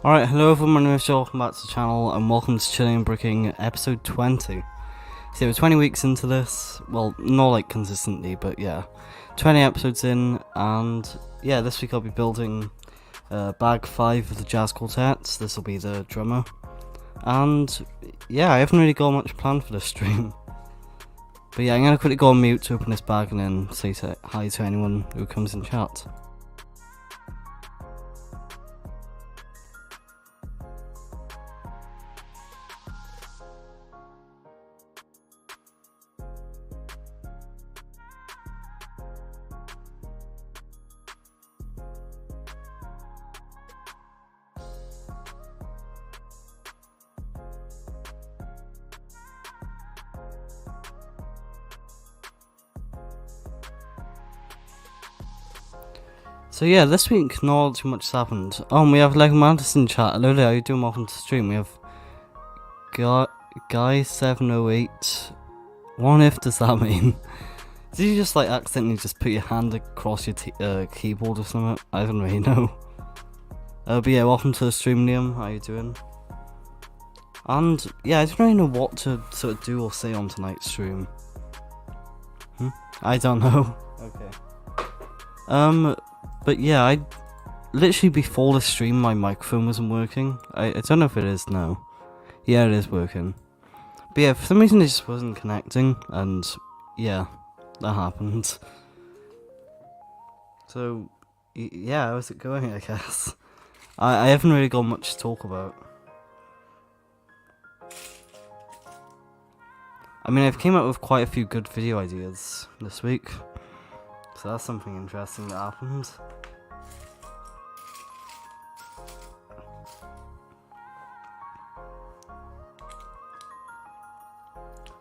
Alright, hello everyone, my name is Joel, welcome back to the channel, and welcome to Chillin N Brickin episode 20. So we're 20 weeks into this, well, not like consistently, but yeah, 20 episodes in, and yeah, this week I'll be building bag 5 of the jazz quartet. This will be the drummer, and yeah, I haven't really got much planned for this stream. But yeah, I'm gonna quickly go on mute to open this bag and then say hi to anyone who comes in chat. So yeah, this week not too much has happened. Oh, we have Lego Madison chat. Hello there, how you doing? Welcome to the stream. We have Guy708. What on earth does that mean? Did you just like accidentally just put your hand across your keyboard or something? I don't really know. But yeah, welcome to the stream, Liam. How you doing? And yeah, I don't really know what to sort of do or say on tonight's stream. I don't know. Okay. But yeah, I literally before the stream my microphone wasn't working. I don't know if it is now. Yeah, it is working. But yeah, for some reason it just wasn't connecting, and yeah, that happened. So yeah, how's it going, I guess? I haven't really got much to talk about. I mean, I've came up with quite a few good video ideas this week. So that's something interesting that happened.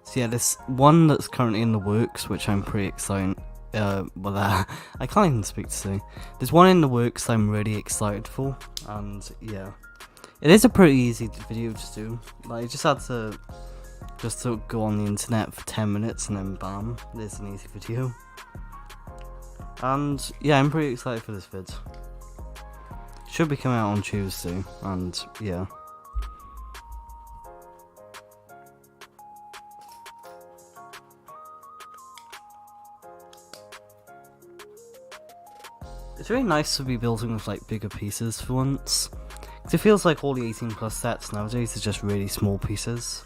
So yeah, this one that's currently in the works, which I'm pretty excited. I can't even speak to say. There's one in the works I'm really excited for, and yeah, it is a pretty easy video to do. Like, I just had to go on the internet for 10 minutes, and then bam, there's an easy video. And yeah, I'm pretty excited for this vid. Should be coming out on Tuesday, and yeah. It's really nice to be building with like bigger pieces for once. Cause it feels like all the 18+ sets nowadays are just really small pieces.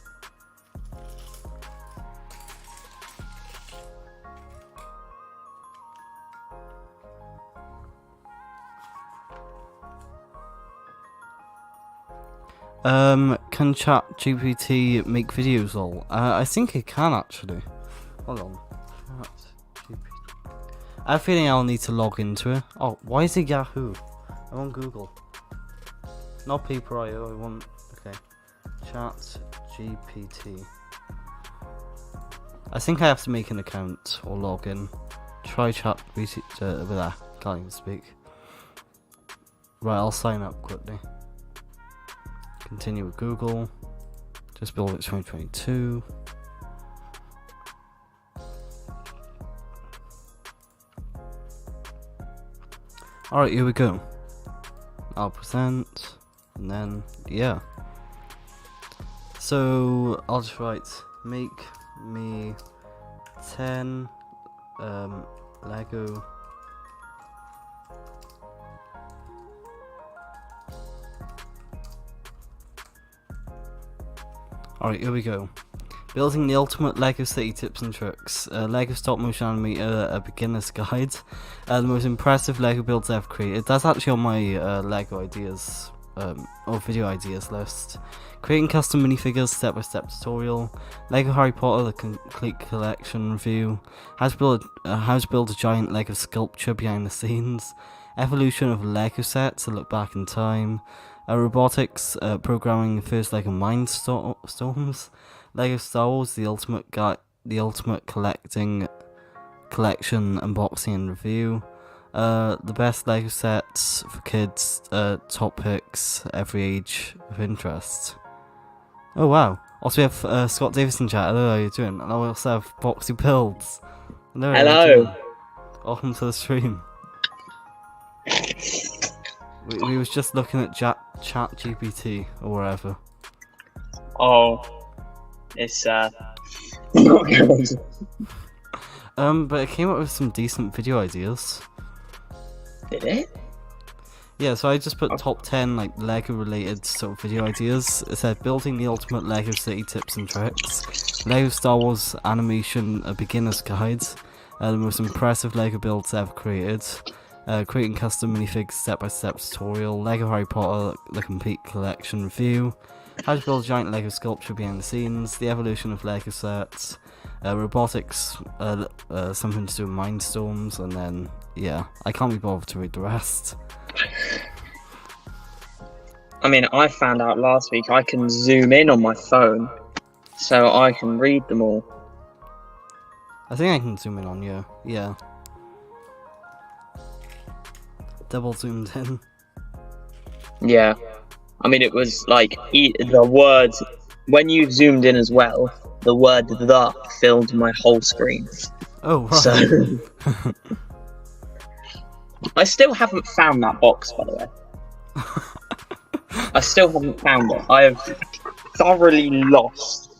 Can ChatGPT make videos all? I think it can actually. Hold on. I have a feeling I'll need to log into it. Oh, why is it Yahoo? I want Google. Not Paper.io, I want... Okay. ChatGPT. I think I have to make an account or log in. Try ChatGPT with that. Can't even speak. Right, I'll sign up quickly. Continue with Google. Just build it 2022. Alright, here we go. I'll present, and then, yeah. So, I'll just write, make me 10 Lego Alright, here we go. Building the ultimate Lego city tips and tricks. Lego stop motion animator, a beginner's guide. The most impressive Lego builds ever created. That's actually on my Lego ideas, or video ideas list. Creating custom minifigures, step-by-step tutorial. Lego Harry Potter, the complete collection review. How to build a giant Lego sculpture behind the scenes. Evolution of Lego sets, a look back in time. Robotics, programming the first Lego Mindstorms. Lego Star Wars, the ultimate collection, unboxing and review. The best Lego sets for kids, top picks, every age of interest. Oh wow. Also we have Scott Davison chat. Hello, how are you doing? And I also have Boxy Builds. Hello. Welcome to the stream. We was just looking at Chat GPT or whatever. Oh, it's not good. But it came up with some decent video ideas. Did it? Yeah, so I just put top 10 like Lego related sort of video ideas. It said building the ultimate Lego city tips and tricks, Lego Star Wars animation a beginner's guide, the most impressive Lego builds ever created, creating custom minifigs step-by-step tutorial, Lego Harry Potter the complete collection review, how to build a giant Lego sculpture behind the scenes, the evolution of Lego sets, robotics, something to do with mindstorms, and then yeah, I can't be bothered to read the rest. I mean, I found out last week I can zoom in on my phone, so I can read them all. I think I can zoom in on you, yeah. Double zoomed in. Yeah. I mean, it was like the words, when you zoomed in as well, the word "the" filled my whole screen. Oh, right. So, I still haven't found that box, by the way. I still haven't found it. I have thoroughly lost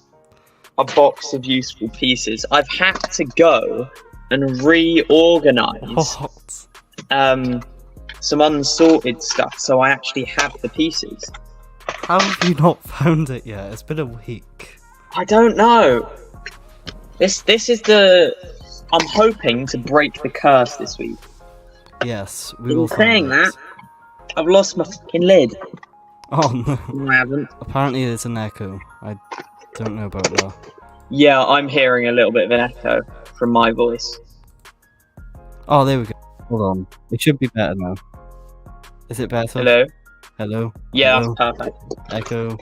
a box of useful pieces. I've had to go and reorganize some unsorted stuff so I actually have the pieces. How have you not found it yet? It's been a week. I don't know. This is the... I'm hoping to break the curse this week. Yes, we will. In saying that, I've lost my fucking lid. Oh no. No, I haven't. Apparently there's an echo. I don't know about that. Yeah, I'm hearing a little bit of an echo from my voice. Oh, there we go. Hold on. It should be better now. Is it better? Hello? Hello? Yeah, Hello? that's perfect. Echo.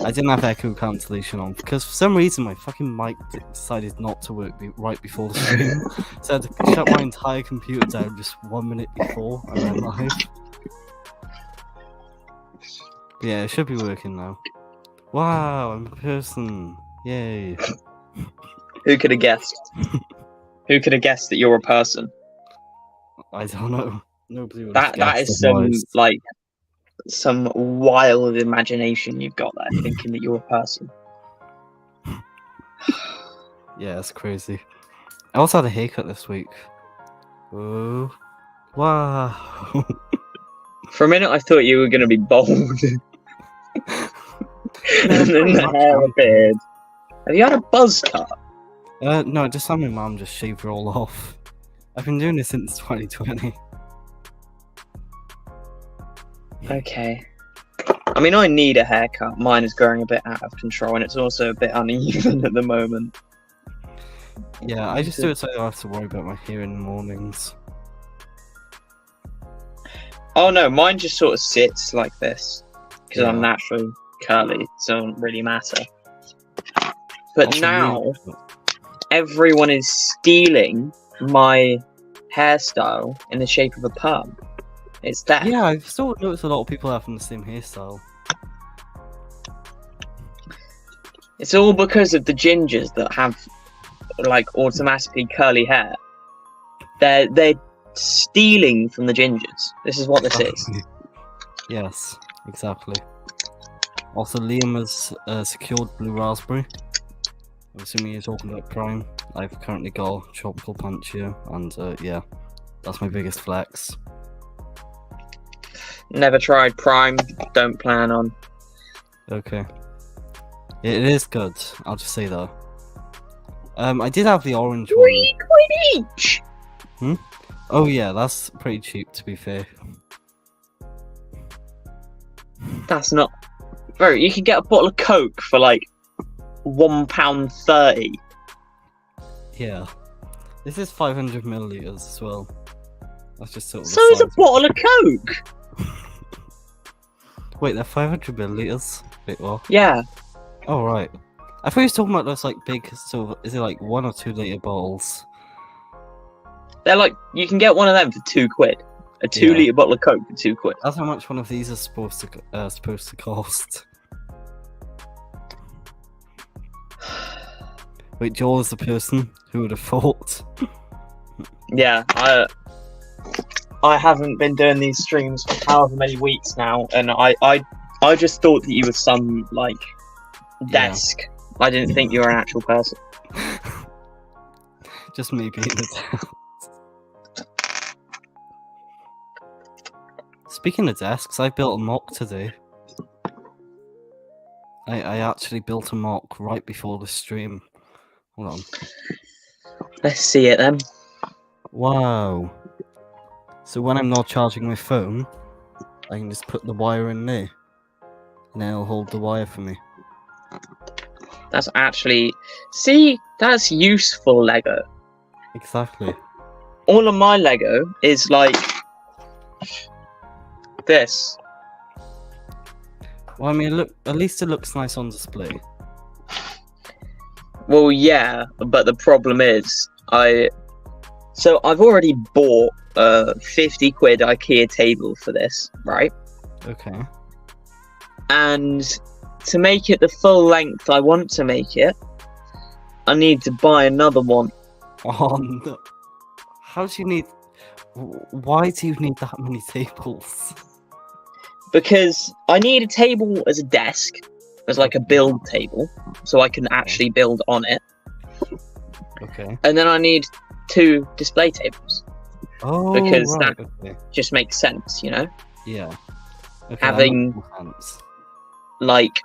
I didn't have echo cancellation on because for some reason my fucking mic decided not to work right before the stream. So I had to shut my entire computer down just 1 minute before and then live. Yeah, it should be working now. Wow, I'm a person. Yay. Who could have guessed? Who could have guessed that you're a person? I don't know. Nobody would have That guessed is some otherwise. like some wild imagination you've got there, thinking that you're a person. Yeah, it's crazy. I also had a haircut this week. Oh. Wow. For a minute, I thought you were going to be bald. And then the hair appeared. Have you had a buzz cut? No, I just had my mum just shave it all off. I've been doing this since 2020. Okay. I mean, I need a haircut. Mine is growing a bit out of control, and it's also a bit uneven at the moment. Yeah, I just do it so I don't have to worry about my hair in the mornings. Oh no, mine just sort of sits like this because I'm Yeah. naturally curly, so it doesn't really matter. But Also, now everyone is stealing my hairstyle in the shape of a perm. It's that. Yeah, I've still noticed a lot of people having the same hairstyle. It's all because of the gingers that have like automatically curly hair. They're stealing from the gingers. This is what this is. Yes, exactly. Also, Liam has secured Blue Raspberry. I'm assuming you're talking about Prime. I've currently got a Tropical Punch here, and yeah, that's my biggest flex. Never tried Prime. Don't plan on. Okay. It is good, I'll just say that. I did have the orange one. £3 each. Oh yeah, that's pretty cheap to be fair. That's not. Bro, you could get a bottle of Coke for like £1.30. Yeah. This is 500 milliliters as well. That's just sort of. So is a bottle of Coke. Wait, they're 500 milliliters? Wait, what? Yeah. Oh, right. I thought you were talking about those like big, so is it like 1 or 2 liter bottles? They're like, you can get one of them for £2. A 2-litre bottle of Coke for £2. That's how much one of these is supposed to cost. Wait, Joel is the person who would have thought. Yeah, I haven't been doing these streams for however many weeks now, and I just thought that you were some like desk. Yeah. I didn't think you were an actual person. Just me being a desk. Speaking of desks, I built a mock today. I actually built a mock right before the stream. Hold on. Let's see it then. Wow. So when I'm not charging my phone, I can just put the wire in there. And then it'll hold the wire for me. That's actually... See, that's useful Lego. Exactly. All of my Lego is like... this. Well, I mean, at least it looks nice on display. Well, yeah, but the problem is, I've already bought a 50 quid IKEA table for this, right? Okay. And to make it the full length I want to make it, I need to buy another one. Oh, no. How do you need... Why do you need that many tables? Because I need a table as a desk, as like a build table, so I can actually build on it. Okay. And then I need 2 display tables. Oh, because right, that just makes sense, you know? Yeah. Okay, having like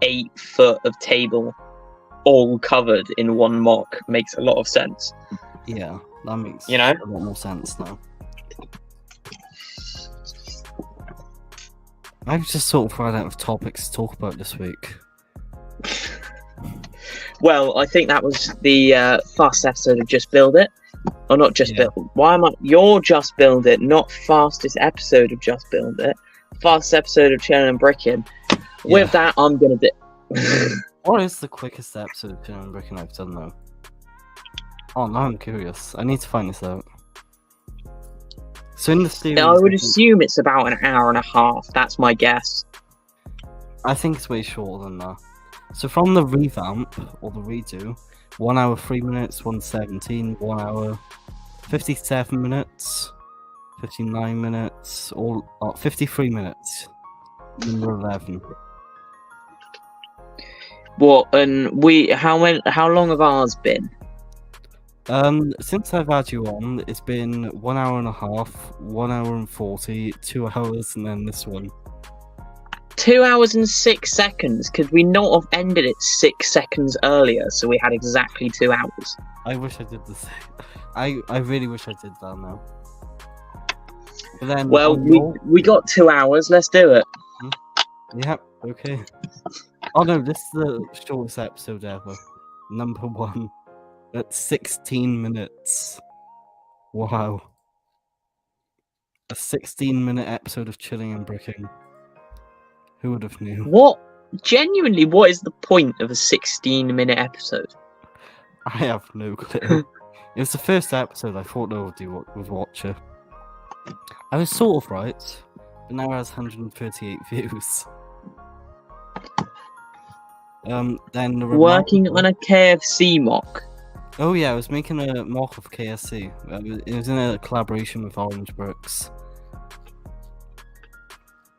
8 foot of table all covered in one mock makes a lot of sense. Yeah, that makes a lot more sense now. I've just sort of run out of topics to talk about this week. Well, I think that was the fast episode of Just Build It. Or not Just Build It. Why am I... You're Just Build It, not fastest episode of Just Build It. Fastest episode of Chillin N Brickin. Yeah. With that, I'm gonna do... What is the quickest episode of Chillin N Brickin I've done, though? Oh, now I'm curious. I need to find this out. So in the series... I would assume it's about an hour and a half. That's my guess. I think it's way shorter than that. So from the revamp, or the redo, 1 hour 3 minutes, 1:17, 1 hour 57 minutes, 59 minutes, 53 minutes, number 11. What, and how long have ours been? Since I've had you on, it's been 1 hour and a half, 1 hour and 40, 2 hours, and then this one. 2 hours and 6 seconds. Could we not have ended it 6 seconds earlier so we had exactly 2 hours? I wish I did the same. I really wish I did that now. But then, well, we got 2 hours. Let's do it. Yep. Okay. Oh no, this is the shortest episode ever. Number 1. At 16 minutes. Wow. A 16-minute episode of Chillin N Brickin. Who would have knew? What? Genuinely, what is the point of a 16-minute episode? I have no clue. It was the first episode. I thought nobody would watch it. I was sort of right, but now it has 138 views. Then working on a KFC mock. Oh yeah, I was making a mock of KFC. It was in a collaboration with Orange Bricks.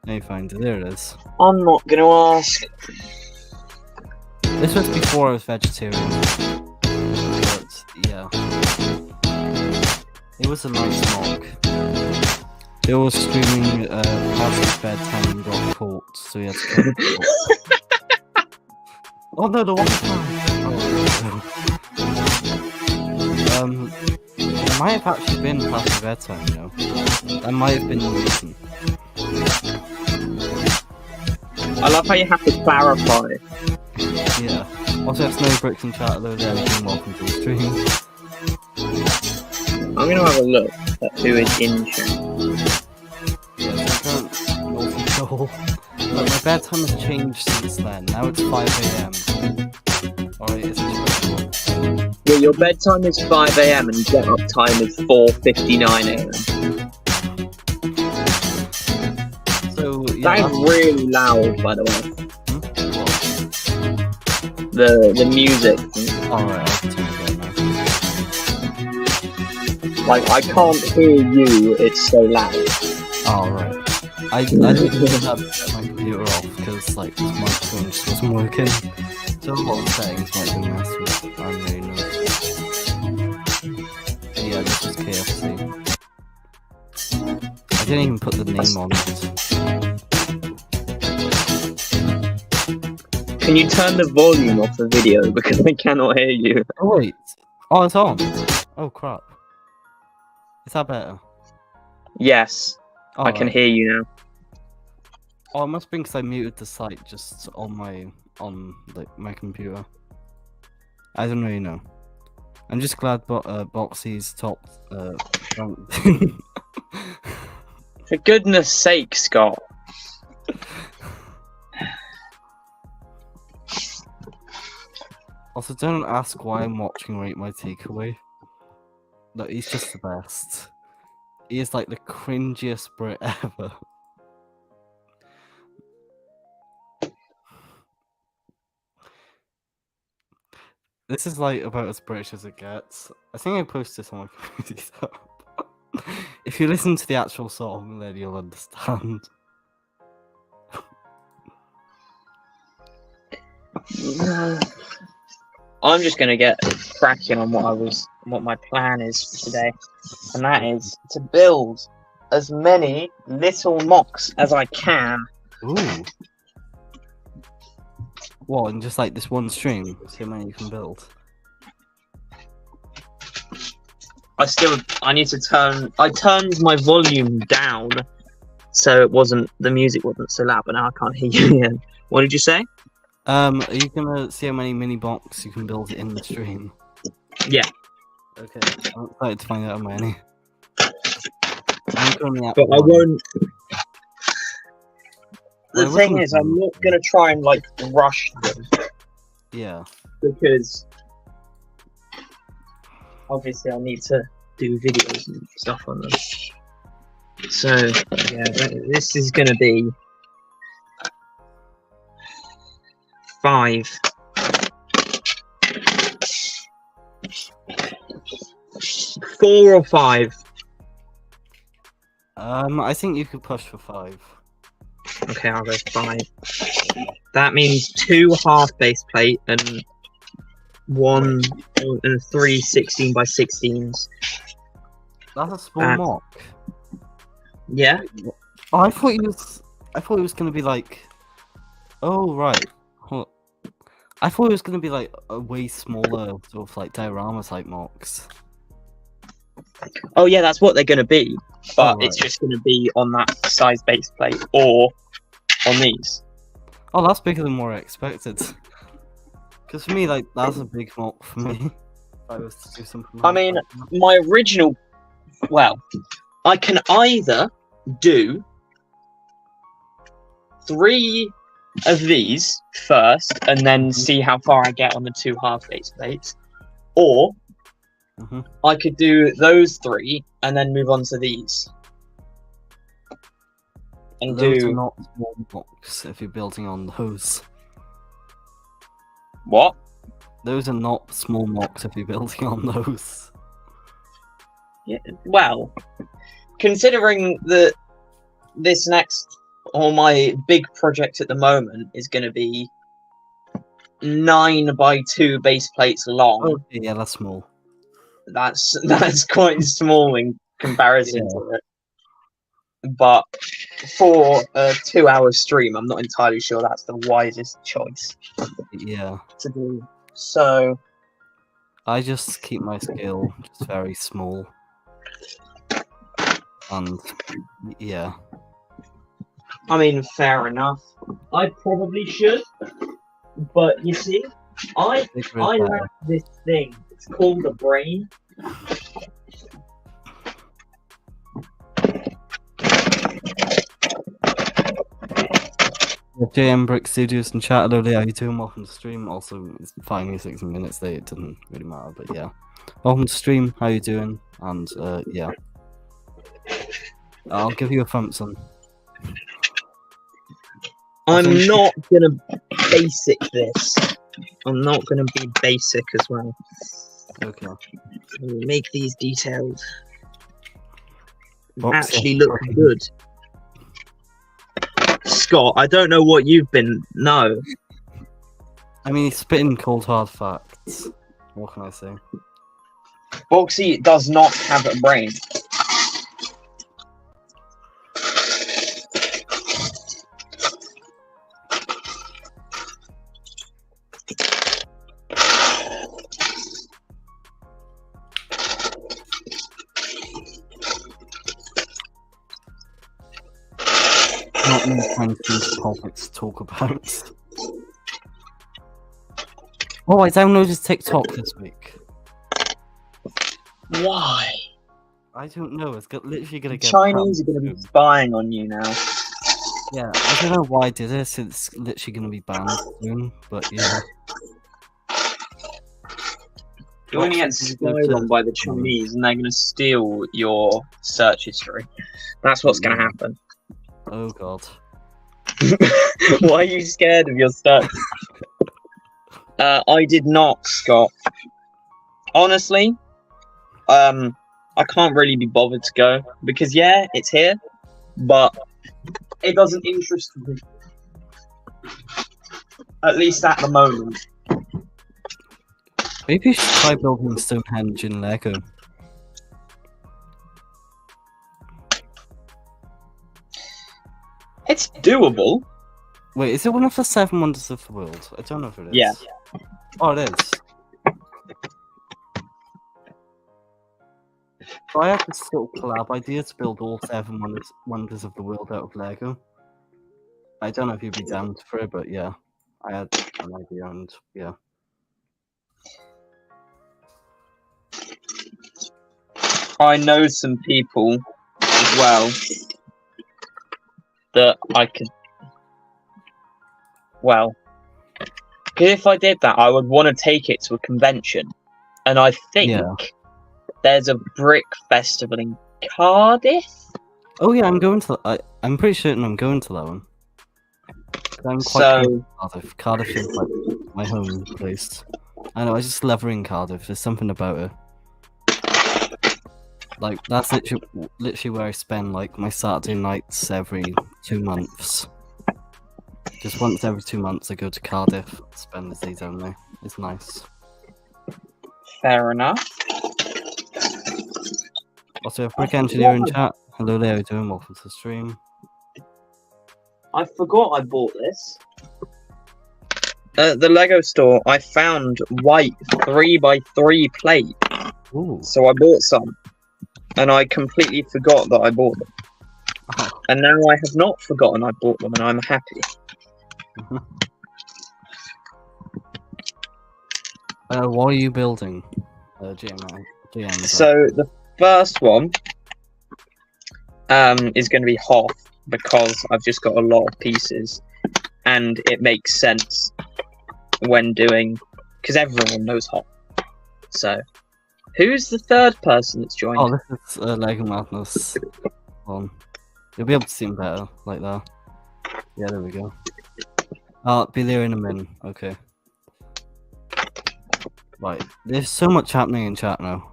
Now you find it. There it is. I'm not gonna ask. This was before I was vegetarian. But yeah, it was a nice mock. They were streaming past his bedtime and got caught, so he had to come. Oh no, the one. It might have actually been past the bedtime, you know. That might have been the reason. I love how you have to clarify. Yeah. Also, if no bricks in chat, hello there, and welcome to the stream. I'm gonna have a look at who is in chat. Yeah, so North Control. But my bedtime has changed since then. Now it's 5 AM. Alright, it's yeah, your bedtime is 5 AM and get up time is 4:59 AM. So, yeah, that is really loud, by the way. The music. Alright, I'll turn it down now. Like, I can't hear you, it's so loud. Oh, right. I didn't have my computer off because, like, this microphone just wasn't working. So a lot of settings might be messed with. I don't really know. But yeah, this is KFC. I didn't even put the name on it. Can you turn the volume off the video because I cannot hear you? Oh, wait. Oh, it's on. Oh, crap. Is that better? Yes, Oh, I can right. hear you now. Oh, it must be because I muted the site just on my my computer. I don't really know. I'm just glad Boxy's top ranked. For goodness sake, Scott. Also, don't ask why I'm watching Rate My Takeaway. Look, he's just the best. He is like the cringiest Brit ever. This is like about as British as it gets. I think I posted this on my community tab. If you listen to the actual song, then you'll understand. I'm just gonna get cracking on what my plan is for today, and that is to build as many little mocks as I can. Ooh. What, in just like this one stream? See how many you can build? I turned my volume down so the music wasn't so loud, but now I can't hear you again. What did you say? Are you gonna see how many mini box you can build in the stream? Yeah. Okay, I'm excited to find out how many. I'm currently at But I one. won't. The Well, thing is, I'm not gonna try and like rush them Yeah. because obviously I need to do videos and stuff on them. So yeah, this is gonna be 5. 4 or 5. I think you could push for 5. Okay, I'll go 5. That means 2 half base plate and 1 and 3 16 by 16s. That's a small mock. Yeah. Oh, I thought it was gonna be like. Oh right. Hold on. I thought it was gonna be like a way smaller sort of like diorama type mocks. Oh yeah, that's what they're gonna be, but Oh, right. it's just gonna be on that size base plate or on these. Oh, that's bigger than what I expected. Because for me, like, that's a big mock for me. If I was to do something. I mean, my original. Well, I can either do 3 of these first, and then see how far I get on the 2 half base plates, or I could do those 3 and then move on to these. And those do are not small mocks if you're building on those. what? Those are not small mocks if you're building on those. Yeah. Well, considering that this next or my big project at the moment is going to be 9 by 2 base plates long. Oh, yeah, that's small. That's quite small in comparison Yeah. to it. But for a 2-hour stream, I'm not entirely sure that's the wisest choice Yeah. to do. So I just keep my scale just very small. And yeah. I mean, fair enough. I probably should, but you see, I have this thing. It's called a brain. JM Brick Studios and chat. Hello there, how you doing? Welcome to stream. Also, it's 5 minutes, 16 minutes late. It doesn't really matter, but yeah. Welcome to stream. How you doing? And yeah, I'll give you a thumbs on. I'm not gonna basic this. I'm not gonna be basic as well. Okay. Make these detailed. actually look good. Scott, I don't know what you've been. No. I mean, he's spitting cold hard facts. What can I say? Boxy does not have a brain. Not many scientific topics to talk about. Oh, I downloaded TikTok this week. Why? I don't know. It's literally gonna get Chinese are going to be spying on you now. Yeah, I don't know why I did this. It's literally gonna be banned soon, but yeah. You're going to get spied on by the Chinese, and they're going to steal your search history. That's what's going to happen. Oh god. Why are you scared of your search? I did not, Scott. Honestly, I can't really be bothered to go because yeah, it's here, but it doesn't interest me. At least at the moment. Maybe you should try building Stonehenge in Lego. It's doable. Wait, is it one of the 7 wonders of the world? I don't know if it is. Yeah. Oh, it is. So I had this little collab idea to build all 7 wonders of the world out of Lego. I don't know if you'd be down for it, but yeah. I had an idea and yeah. I know some people as well that I could. Well, because if I did that, I would want to take it to a convention, and I think there's a brick festival in Cardiff. Oh yeah, I'm going to. I'm pretty certain I'm going to that one. I'm quite close to Cardiff. Cardiff is like my home place. I know. I just love her in Cardiff. There's something about her. Like that's literally where I spend like my Saturday nights every 2 months. Just once every 2 months, I go to Cardiff, spend the day down there. It's nice. Fair enough. Also, have Brick Engineer in chat. Hello there, how you doing? Welcome to the stream. I forgot I bought this. At the Lego store, I found white 3x3 plate. Ooh. So I bought some. And I completely forgot that I bought them. Oh. And now I have not forgotten I bought them, and I'm happy. What are you building? GM, so the first one is going to be Hoth, because I've just got a lot of pieces, and it makes sense when doing, because everyone knows Hoth. So, who's the third person that's joined? Oh, this is Lego Madness. You'll be able to see him better, like that. Yeah, there we go. I'll be there in a minute. Okay. Right, there's so much happening in chat now.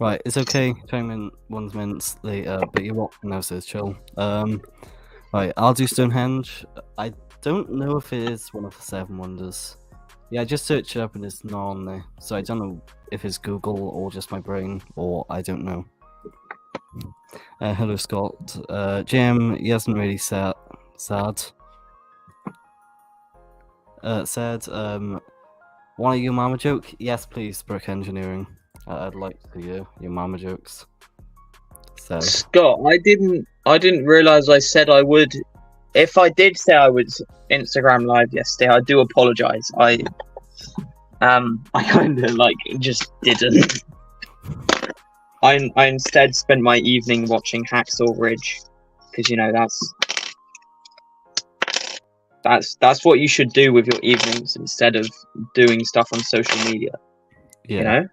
Right, it's okay. Chime in 1 minute later, but you won't know, so it's chill. Right, I'll do Stonehenge. I don't know if it is one of the 7 wonders. Yeah, I just searched it up and it's not on there. So I don't know if it's Google or just my brain, or I don't know. Hello, Scott. Jim, he hasn't really said. Said, want your mama joke? Yes, please, Brick Engineering. I'd like to hear your mama jokes. So. Scott, I didn't realize I said I would. If I did say I would Instagram live yesterday, I do apologize. I kind of like just didn't. I instead spent my evening watching Hacksaw Ridge, because you know that's what you should do with your evenings instead of doing stuff on social media. Yeah. You know.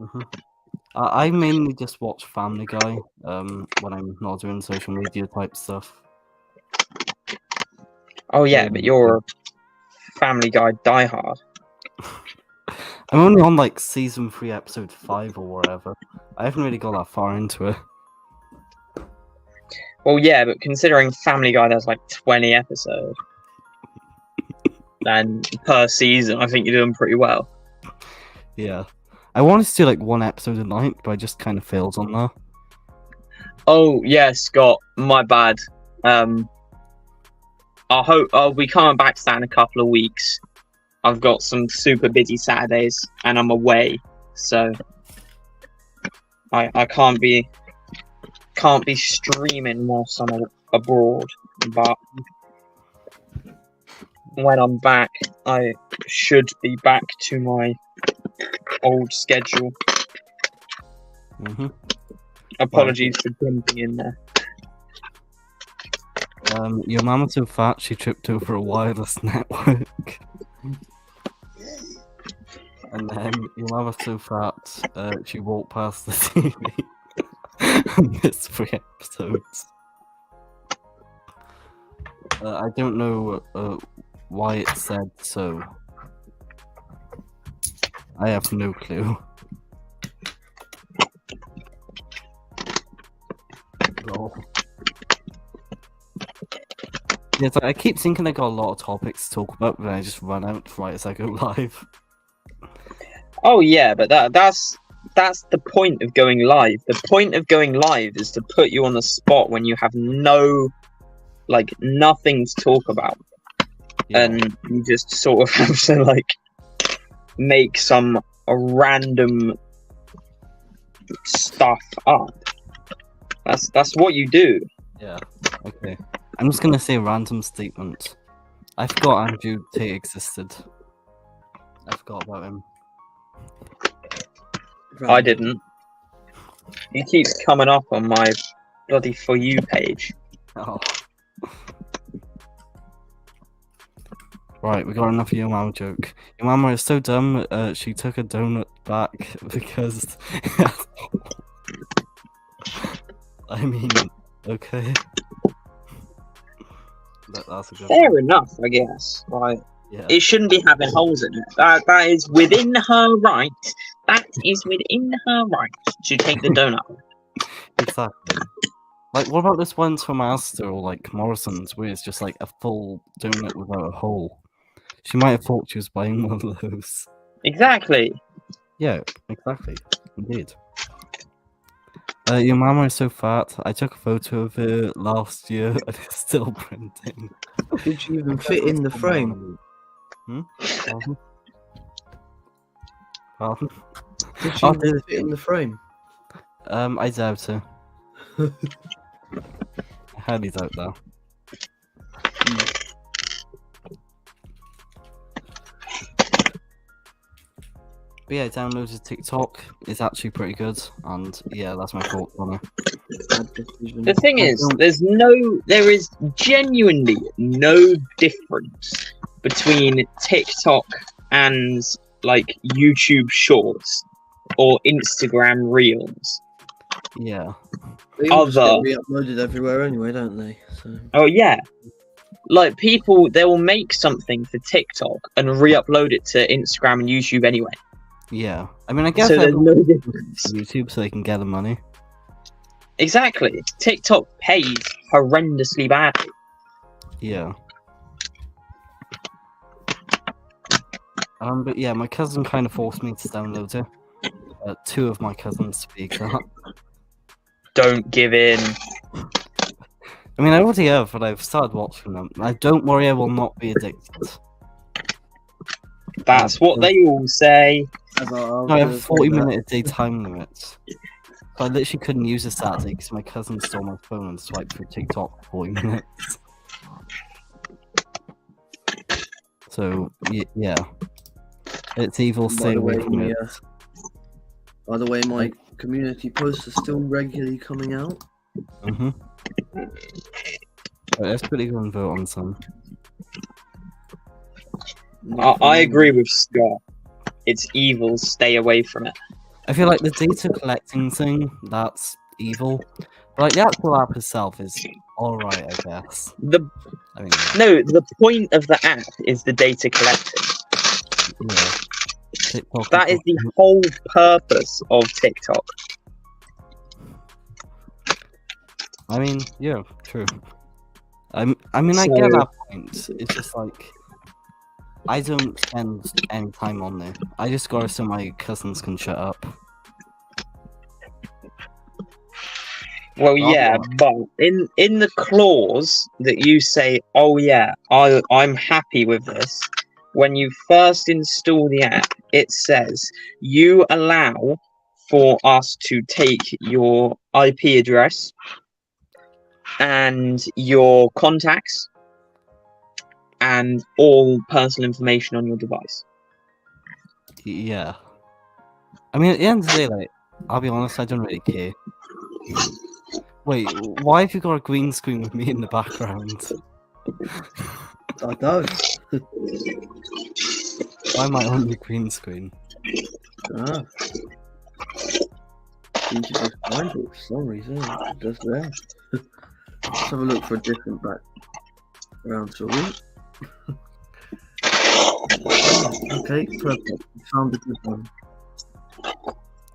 Mm-hmm. I mainly just watch Family Guy when I'm not doing social media type stuff. Oh yeah, but you're a Family Guy diehard. I'm only on like season 3, episode 5 or whatever. I haven't really got that far into it. Well, yeah, but considering Family Guy, there's like 20 episodes, and per season, I think you're doing pretty well. Yeah. I wanted to do like one episode a night, but I just kind of failed on that. Oh yeah, Scott, my bad. I'll be coming back to that in a couple of weeks. I've got some super busy Saturdays, and I'm away, so I can't be streaming whilst I'm abroad. But when I'm back, I should be back to my old schedule. Mm-hmm. Apologies for jumping in there. Your mum was so fat she tripped over a wireless network. And then your mum was so fat she walked past the TV and missed 3 episodes. I don't know why it said so. I have no clue. Lol. Yeah, so I keep thinking I got a lot of topics to talk about, but I just run out right as I go live. Oh yeah, but that's the point of going live. The point of going live is to put you on the spot when you have nothing to talk about, and you just sort of have to like make some random stuff up. That's what you do. Yeah. Okay. I'm just gonna say a random statement. I forgot Andrew Tate existed. I forgot about him. I didn't. He keeps coming up on my bloody For You page. Oh. Right, we got enough of your mama joke. Your mama is so dumb, she took a donut back because... I mean, okay. That's a good Fair one. enough, I guess. Like, Yeah. it shouldn't be having holes in it. That is within her right. That is within her right to take the donut. Exactly. Like, what about this one's from Asda or like Morrison's, where it's just like a full donut without a hole? She might have thought she was buying one of those. Exactly. Yeah, exactly. Indeed. Your mama is so fat. I took a photo of her last year and it's still printing. Did she even fit in the frame? Pardon? Pardon? Did she even fit in the frame? I doubt it. I highly doubt that. But yeah, I downloaded TikTok. It's actually pretty good, and yeah, that's my thoughts on it. The thing is, there is genuinely no difference between TikTok and like YouTube Shorts or Instagram Reels. Yeah. They all just get re-uploaded everywhere anyway, don't they? So. Oh yeah. Like people, they will make something for TikTok and re-upload it to Instagram and YouTube anyway. Yeah. I mean, I guess so there's no difference. YouTube so they can get the money. Exactly. TikTok pays horrendously badly. Yeah. But yeah, my cousin kind of forced me to download it. 2 of my cousins speak that. Don't give in. I mean, I already have, but I've started watching them. Don't worry, I will not be addicted. That's what they all say. I have a 40-minute a day time limit. So I literally couldn't use it Saturday because my cousin stole my phone and swiped through TikTok for 40 minutes. So, yeah. It's evil, stay away from it. By the way, my community posts are still regularly coming out. Mm-hmm. Let's quickly go and vote on some. I agree with Scott. It's evil, stay away from it. I feel like the data collecting thing, that's evil. But like the actual app itself is alright, I guess. The point of the app is the data collecting. Yeah. TikTok that is the whole purpose of TikTok. I mean, yeah, true. I mean, I So- get that point. It's just like I don't spend any time on there. I just go so my cousins can shut up. Well, I'll be yeah, honest. but in the clause that you say, "Oh yeah, I'm happy with this," when you first install the app, it says you allow for us to take your IP address and your contacts and all personal information on your device. Yeah. I mean, at the end of the day, like, I'll be honest, I don't really care. Wait, why have you got a green screen with me in the background? I don't. Why am I on the green screen? Ah. Seems to just find it for some reason. It's just there. Let's have a look for a different background, shall we? Okay, perfect. Found a good one.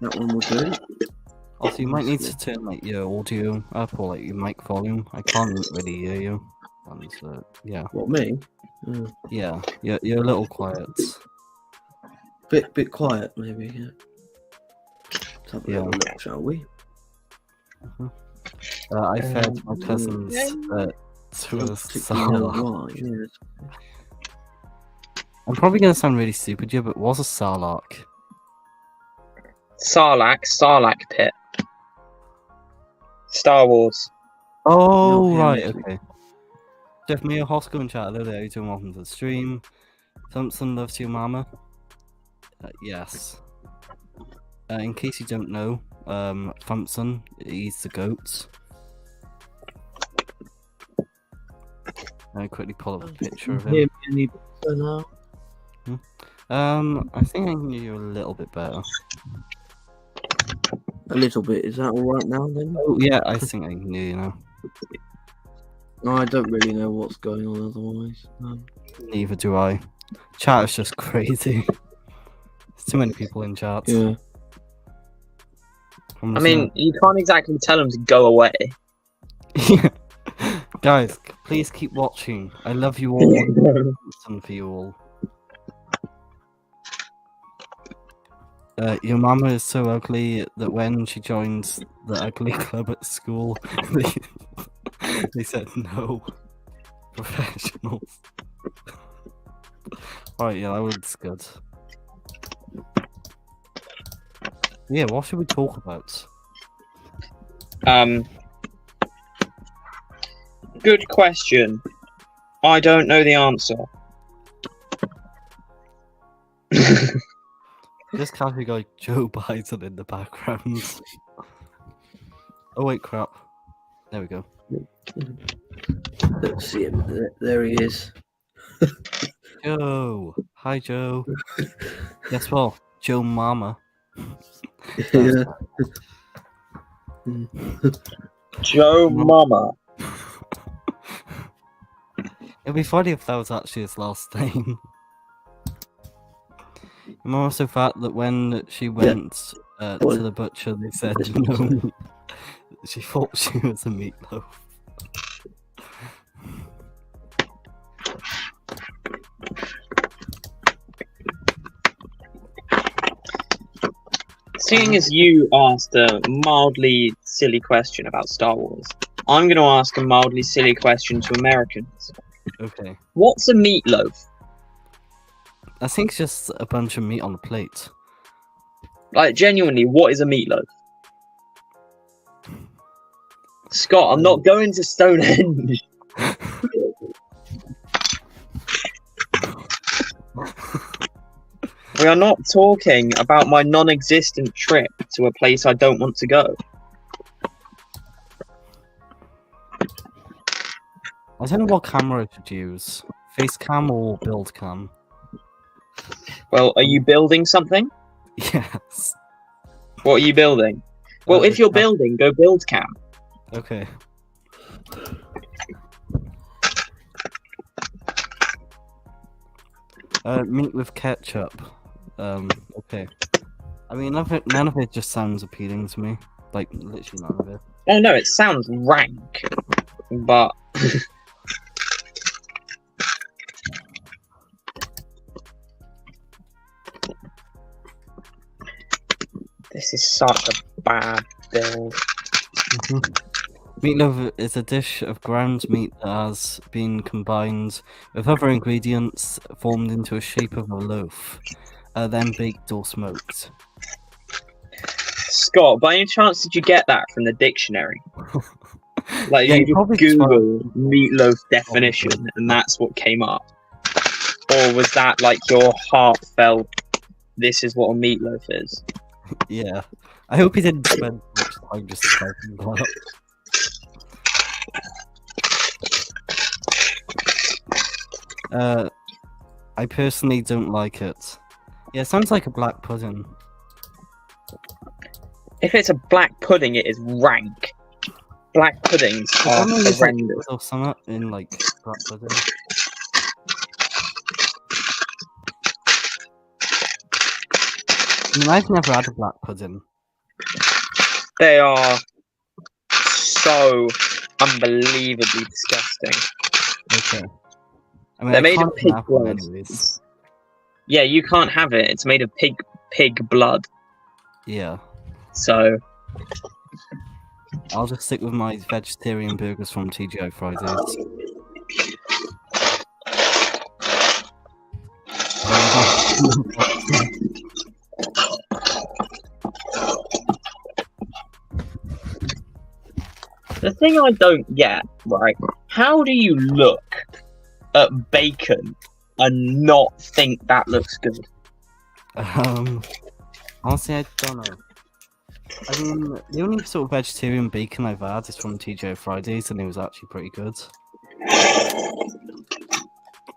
That one will do. Also, you might need to turn like your audio up or like your mic volume. I can't really hear you. And yeah, What, me? yeah, you're a little quiet. Bit quiet, maybe. Yeah. Let's have a Yeah. little look, shall we? I fed my cousins to Don't a particularly know sarlacc. why. Yeah. I'm probably gonna sound really stupid here, but what's a sarlacc? Sarlacc pit. Star Wars. Oh, Not right, him. okay. Jeff Mio, Hosco and chat, hello there, you doing welcome to the stream. Thompson loves your mama. Yes. In case you don't know, Thompson, he's the goat. Let me quickly pull up a picture of Hear him. me any better now? I think I can hear you a little bit better. A little bit. Is that all right now then? Oh, yeah, I think I can hear you now. No, I don't really know what's going on otherwise. Neither do I. Chat is just crazy. There's too many people in chat. Yeah. I mean, you can't exactly tell them to go away. Guys, please keep watching. I love you all. Listen for you all. Your mama is so ugly that when she joins the ugly club at school, they said no. Professionals. Alright, yeah, that was good. Yeah, what should we talk about? Good question. I don't know the answer. This casually guy Joe Biden in the background. Oh wait, crap. There we go. Let's see him. There he is. Joe! Hi, Joe. Guess what? Joe Mama. Yeah. Joe Mama. It'd be funny if that was actually his last name. I'm also fat that when she went to the butcher, they said no. She thought she was a meatloaf. Seeing as you asked a mildly silly question about Star Wars, I'm going to ask a mildly silly question to Americans. Okay. What's a meatloaf? I think it's just a bunch of meat on a plate. Like, genuinely, what is a meatloaf? Scott, I'm not going to Stonehenge. We are not talking about my non-existent trip to a place I don't want to go. I don't know what camera I should use. Face cam or build cam? Well, are you building something? Yes. What are you building? Well, if you're the cam- building, go build cam. Okay. Meat with ketchup. Okay. I mean, none of it just sounds appealing to me. Like, literally none of it. Oh no, it sounds rank, but this is such a bad build. Meatloaf is a dish of ground meat that has been combined with other ingredients formed into a shape of a loaf, then baked or smoked. Scott, by any chance did you get that from the dictionary? Like Yeah, you you just probably Google meatloaf definition and that's what came up? Or was that like your heartfelt, this is what a meatloaf is? Yeah. I hope he didn't spend much time just typing that up. I personally don't like it. Yeah, it sounds like a black pudding. If it's a black pudding, it is rank. Black puddings are horrendous. Or something in like black pudding. I mean, I've never had a black pudding. They are so unbelievably disgusting. Okay. I mean, They're I made of can't pig have one blood. anyways. Yeah, you can't have it. It's made of pig blood. Yeah. So I'll just stick with my vegetarian burgers from TGI Fridays. the thing I don't get, right? How do you look at bacon and not think that looks good? Honestly, I don't know. I mean, the only sort of vegetarian bacon I've had is from TGI Fridays, and it was actually pretty good.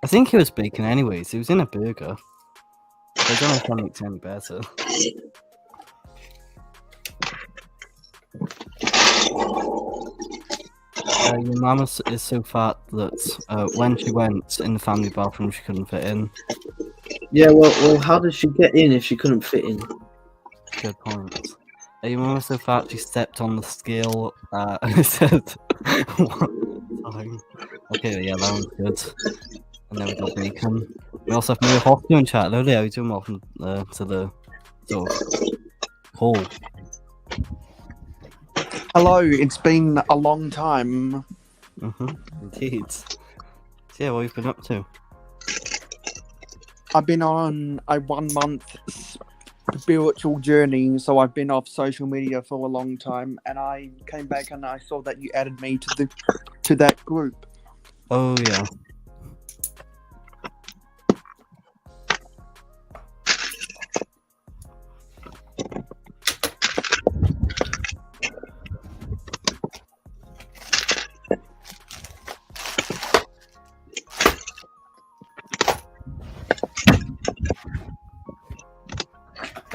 I think it was bacon anyways. It was in a burger. I don't know if that makes it any better. Your mama is so fat that when she went in the family bathroom, she couldn't fit in. Yeah, well, how did she get in if she couldn't fit in? Good point. Your mum was so fat she stepped on the scale and it said one time. Okay, yeah, that one's good. And then we got bacon. We also have Maria Hoffman in chat. Hello, how you doing? Welcome to the sort of call. Hello, it's been a long time. Indeed. So yeah, what have you been up to? I've been on a 1 month spiritual journey, so I've been off social media for a long time, and I came back and I saw that you added me to that group. Oh yeah.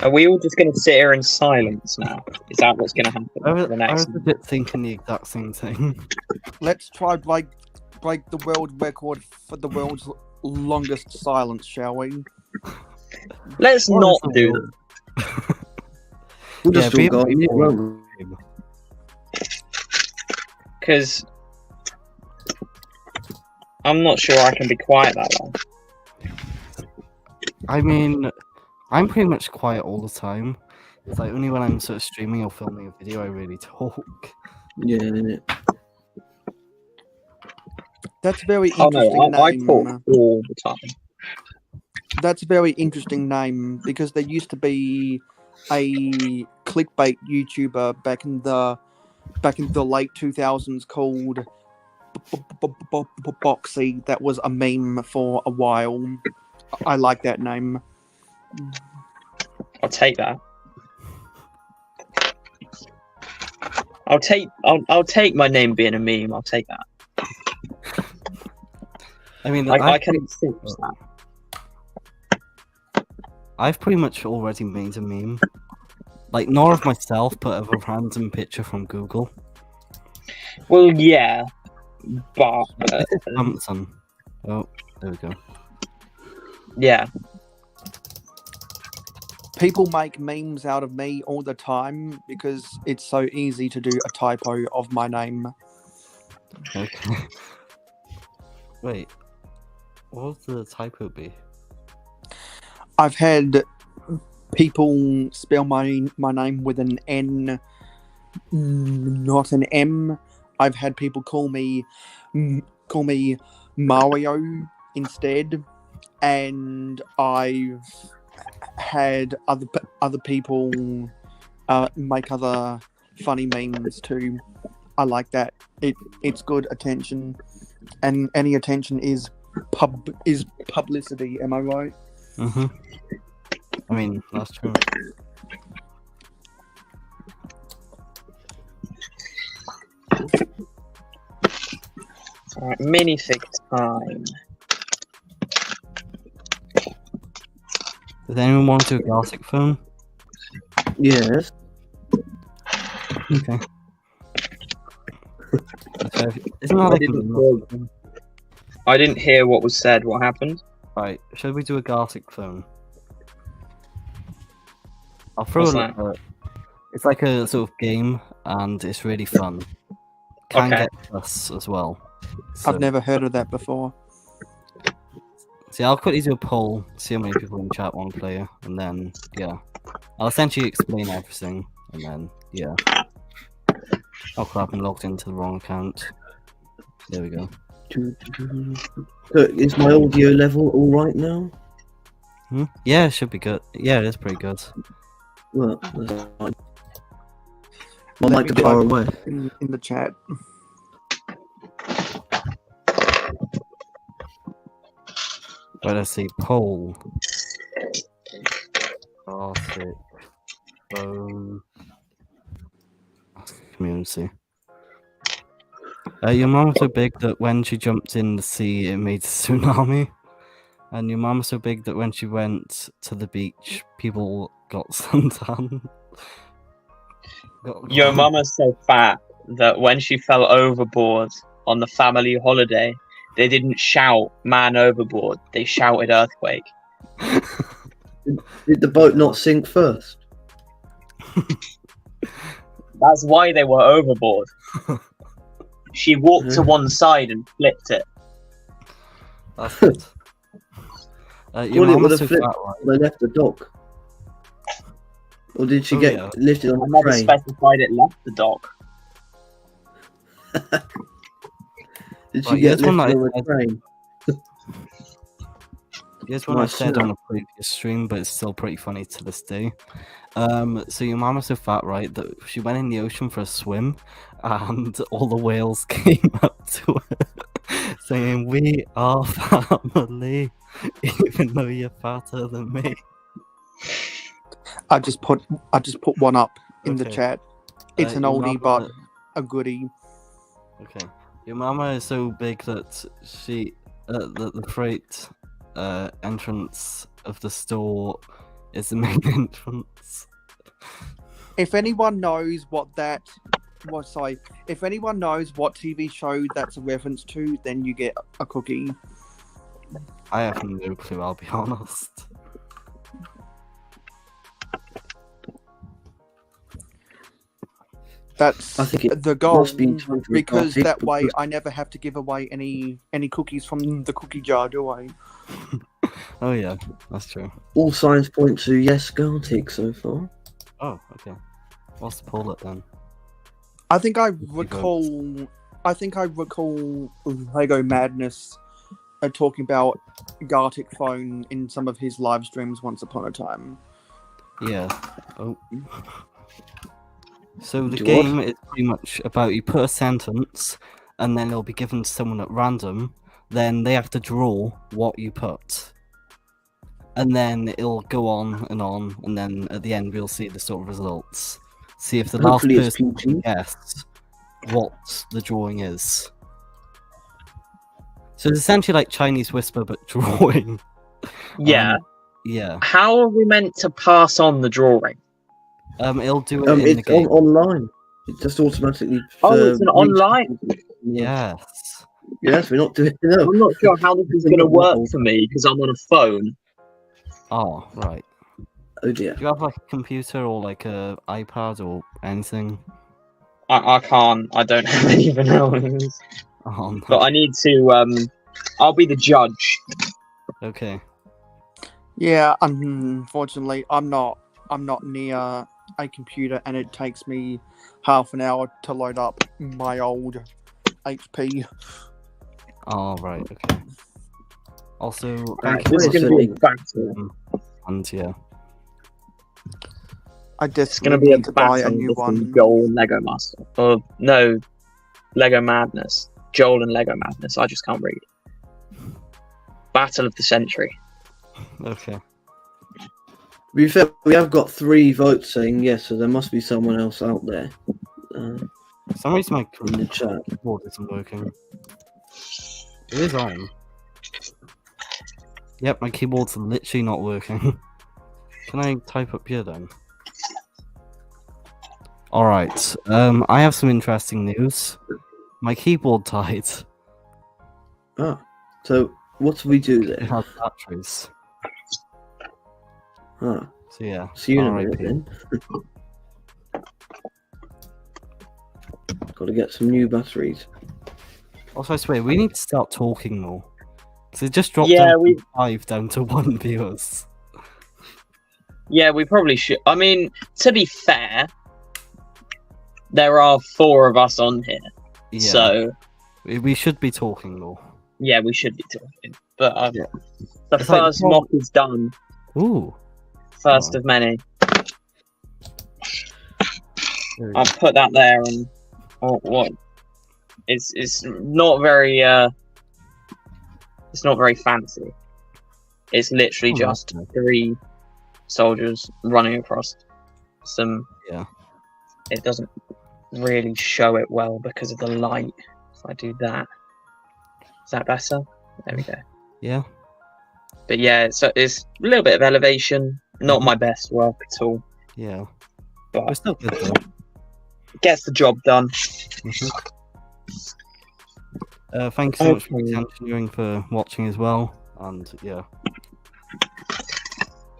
Are we all just going to sit here in silence now? Is that what's going to happen I for the next was a bit thinking the exact same thing. Let's try break the world record for the world's longest silence, shall we? Let's not do that. We'll just Yeah, all go on mute, won't we? Because I'm not sure I can be quiet that long. I mean, I'm pretty much quiet all the time. It's like only when I'm sort of streaming or filming a video I really talk. Yeah, innit? That's a very Oh interesting no, I name. talk all the time. That's a very interesting name because there used to be a clickbait YouTuber back in the late 2000s called Boxy. That was a meme for a while. I like that name. I'll take that. I'll take my name being a meme. I'll take that. I mean, I can accept that. I've pretty much already made a meme. Like, not of myself, but of a random picture from Google. Well, yeah, but Hampton. Oh, there we go. yeah. People make memes out of me all the time because it's so easy to do a typo of my name. Okay. Wait. What would the typo be? I've had people spell my name with an N, not an M. I've had people call me Mario instead, and I've had other people make other funny memes too. I like that. It's good attention, and any attention is publicity. Am I right? Mm-hmm. I mean, that's true. Alright, minifig time. Does anyone want to do a Gartic phone? Yes. Okay. So, isn't that I like didn't I didn't hear what was said. What happened? Right, should we do a Gartic phone? I'll throw What's a that? link. It's like a sort of game, and it's really fun. Can Okay. get us as well. So, I've never heard of that before. see, I'll quickly do a poll, see how many people in chat want to play it, and then, yeah. I'll essentially explain everything, and then, yeah. Oh crap, I'm logged into the wrong account. There we go. So is my audio level all right now? Yeah, it should be good. Yeah, it is pretty good. Well, that's fine. My Let mic me a bit type far away. in the chat. Right, let's see. Poll. Gartic phone. Community. Your mum was so big that when she jumped in the sea, it made a tsunami. And your mum was so big that when she went to the beach, people got suntan. Your mama's so fat that when she fell overboard on the family holiday, they didn't shout "man overboard." They shouted "earthquake." Did the boat not sink first? That's why they were overboard. She walked to one side and flipped it. That's good. Your Well, it mum would was have so flipped fat, right? when they left the dock. Or did she Oh, get yeah. lifted I on the never train? specified it left the dock. Did she Right, get here's one lifted that on I the train? Here's what I Nice said shot. on a previous stream, but it's still pretty funny to this day. So your mum was so fat, right, that she went in the ocean for a swim, and all the whales came up to her, saying, "We are family, even though you're fatter than me." I just put one up in the Okay. chat. It's an Your oldie mama- but a goodie. Okay. Your mama is so big that she, the freight entrance of the store is the main entrance. If anyone knows if anyone knows what TV show that's a reference to, then you get a cookie. I have no clue, I'll be honest. That's I think it the goal, must be time to because retire that way because- I never have to give away any cookies from the cookie jar, do I? Oh yeah, that's true. All signs point to yes, Gartic so far. Oh, okay. What's the poll it then? I think I recall Lego Madness talking about Gartic phone in some of his live streams once upon a time. Yeah. Oh. So the Do game is pretty much about you put a sentence, and then it'll be given to someone at random. Then they have to draw what you put, and then it'll go on, and then at the end we'll see the sort of results. See if the Hopefully last it's person can PG. guess what the drawing is. So it's essentially like Chinese Whisper, but drawing. Yeah. Yeah. How are we meant to pass on the drawing? It'll do it in the It's game. online. It just automatically. Oh, it's an online. Yes. Yes, we're not doing it. I'm not sure how this is going to work for me because I'm on a phone. Oh, right. Oh dear. Do you have like a computer or like a iPad or anything? I can't. I don't have any vanillas. Oh no. But I need to. I'll be the judge. Okay. Yeah, unfortunately, I'm not near a computer, and it takes me half an hour to load up my old HP. Oh right. Okay. Also, Right, thank you this is for going to be a listening. battle. and yeah. I It's going to desperately be a need to buy a battle new between one. Joel and Lego Master. Or no, Lego Madness. Joel and Lego Madness. I just can't read. Battle of the century. Okay. To be fair, we have got 3 votes saying yes, so there must be someone else out there For some reason my in the chat. keyboard isn't working. It is on. Yep, my keyboard's literally not working. Can I type up here then? Alright, I have some interesting news. My keyboard died. Ah, so what do we do It then? has batteries. Ah, So yeah, see you in a minute RIP. then. Got to get some new batteries. Also, I swear, we need to start talking more. Because it just dropped Yeah, down we- from 5 down to 1 viewers. Yeah, we probably should. I mean, to be fair, there are 4 of us on here. Yeah, So, we should be talking more. yeah, we should be talking. But Yeah. the It's like the first mock is done. Ooh. First Oh. of many. There we I'll go. put that there and what? It's not very it's not very fancy. It's literally Oh, just that's nice. 3 soldiers running across some. Yeah. It doesn't really show it well because of the light. If I do that, is that better? There we go. Yeah. But yeah, so it's a little bit of elevation. Not Mhm. my best work at all, Yeah. but We're still good though. gets the job done. Mhm. Thank you so much for Okay. continuing for watching as well. And yeah.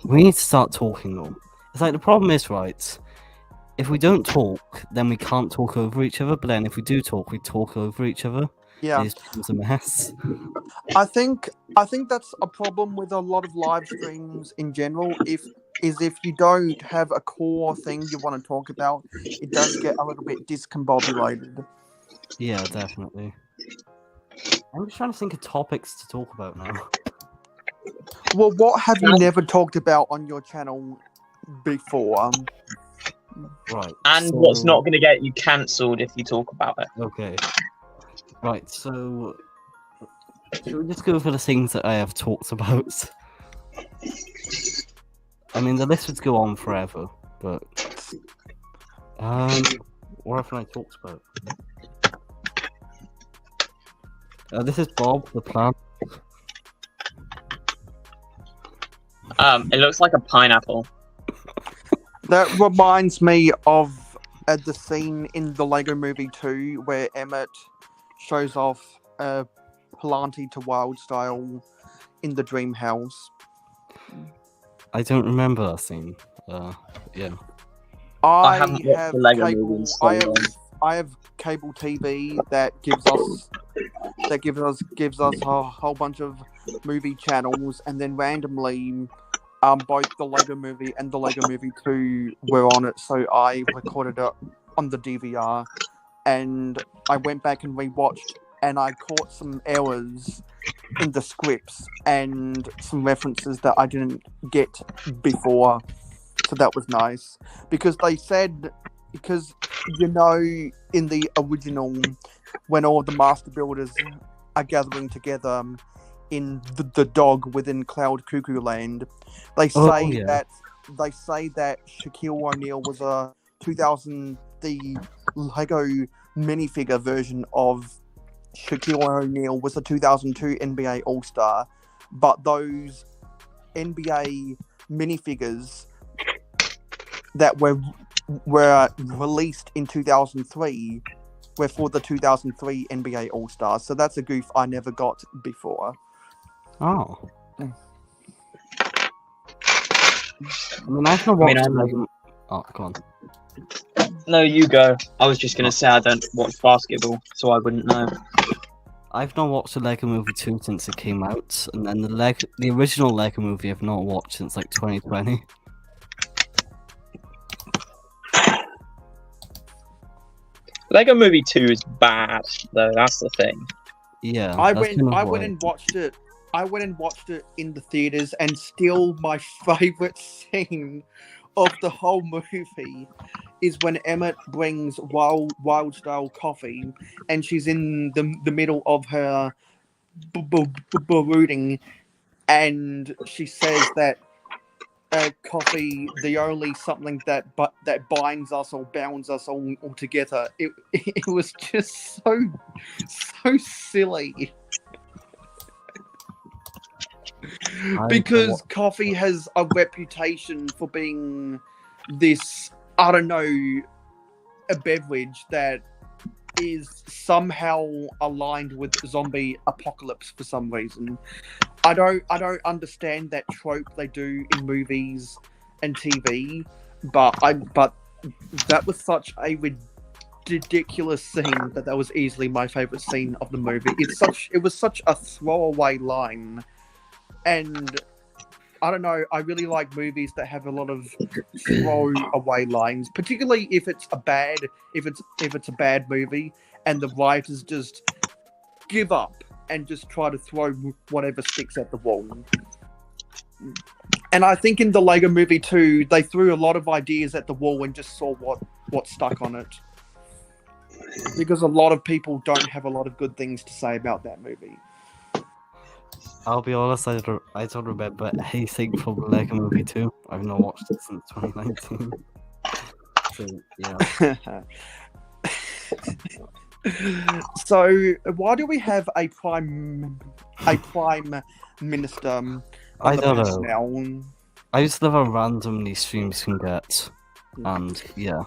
We need to start talking more. It's like the problem is, right? If we don't talk, then we can't talk over each other. But then if we do talk, we talk over each other. Yeah, It just becomes a mess. I think that's a problem with a lot of live streams in general. If you don't have a core thing you want to talk about, it does get a little bit discombobulated. Yeah, definitely. I'm just trying to think of topics to talk about now. Well, what have you never talked about on your channel before? Right. And what's so- not going to get you cancelled if you talk about it? Okay. Right, so should we just go for the things that I have talked about? I mean, the list would go on forever, but what haven't I talked about? This is Bob the plant. It looks like a pineapple. That reminds me of the scene in the Lego Movie 2 where Emmett shows off Palanti to Wild Style in the dream house. I don't remember that scene. Yeah. I haven't watched the Lego cable. movie in so long. I have cable TV that gives us a whole bunch of movie channels, and then randomly, both the Lego Movie and the Lego Movie 2 were on it, so I recorded it on the DVR, and I went back and rewatched, and I caught some errors in the scripts and some references that I didn't get before. So that was nice, because they said, because in the original, when all the master builders are gathering together in the dog within Cloud Cuckoo Land, they say that Shaquille O'Neal was the Lego minifigure version of Shaquille O'Neal was a 2002 NBA All-Star, but those NBA minifigures that were released in 2003 were for the 2003 NBA All-Stars. So that's a goof I never got before. Oh. I mean, I've not I mean, watched I'm- Lego. Oh, go on. No, you go. I was just gonna say I don't watch basketball, so I wouldn't know. I've not watched the Lego Movie 2 since it came out, and then the original Lego Movie I've not watched since like 2020. Lego Movie 2 is bad, though. That's the thing. Yeah, I that's went kind of I why- went and watched it. I went and watched it in the theaters, and still my favorite scene of the whole movie is when Emmett brings wild style coffee, and she's in the middle of her brooding, and she says that coffee, the only something that binds us or bounds us all together. It was just so silly. Because coffee has a reputation for being this, I don't know, a beverage that is somehow aligned with zombie apocalypse for some reason. I don't understand that trope they do in movies and TV, but that was such a ridiculous scene that was easily my favorite scene of the movie. It was such a throwaway line. And I don't know, I really like movies that have a lot of throwaway lines, particularly if it's a bad movie and the writers just give up and just try to throw whatever sticks at the wall. And I think in the Lego Movie 2, they threw a lot of ideas at the wall and just saw what stuck on it. Because a lot of people don't have a lot of good things to say about that movie. I'll be honest, I don't remember anything from the Lego Movie 2. I've not watched it since 2019. So, yeah. So why do we have a prime minister? I don't pass know. Now? I just love how random these streams can get. And, yeah.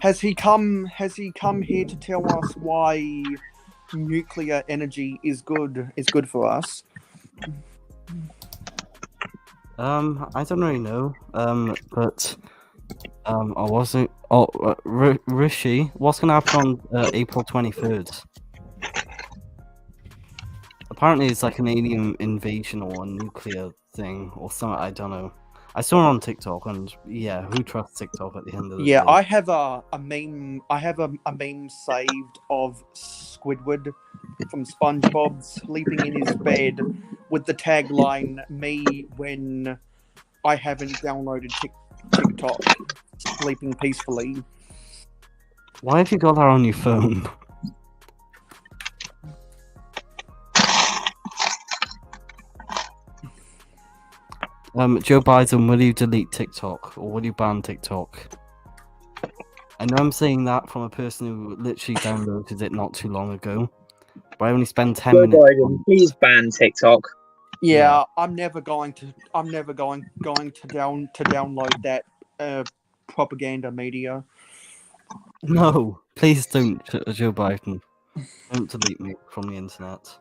Has he come here to tell us why nuclear energy is good for us? I don't really know. But I wasn't. Oh, Rishi, what's gonna happen on April 23rd? Apparently, it's like an alien invasion or a nuclear thing or something. I don't know. I saw it on TikTok, and yeah, who trusts TikTok at the end of the day? Yeah, I have a meme. I have a meme saved of Squidward from SpongeBob sleeping in his bed with the tagline "Me when I haven't downloaded TikTok, sleeping peacefully." Why have you got that on your phone? Joe Biden, will you delete TikTok or will you ban TikTok? I know I'm saying that from a person who literally downloaded it not too long ago, but I only spend 10 Joe minutes. Biden, please ban TikTok. Yeah, I'm never going to download that propaganda media. No, please don't, Joe Biden. Don't delete me from the internet.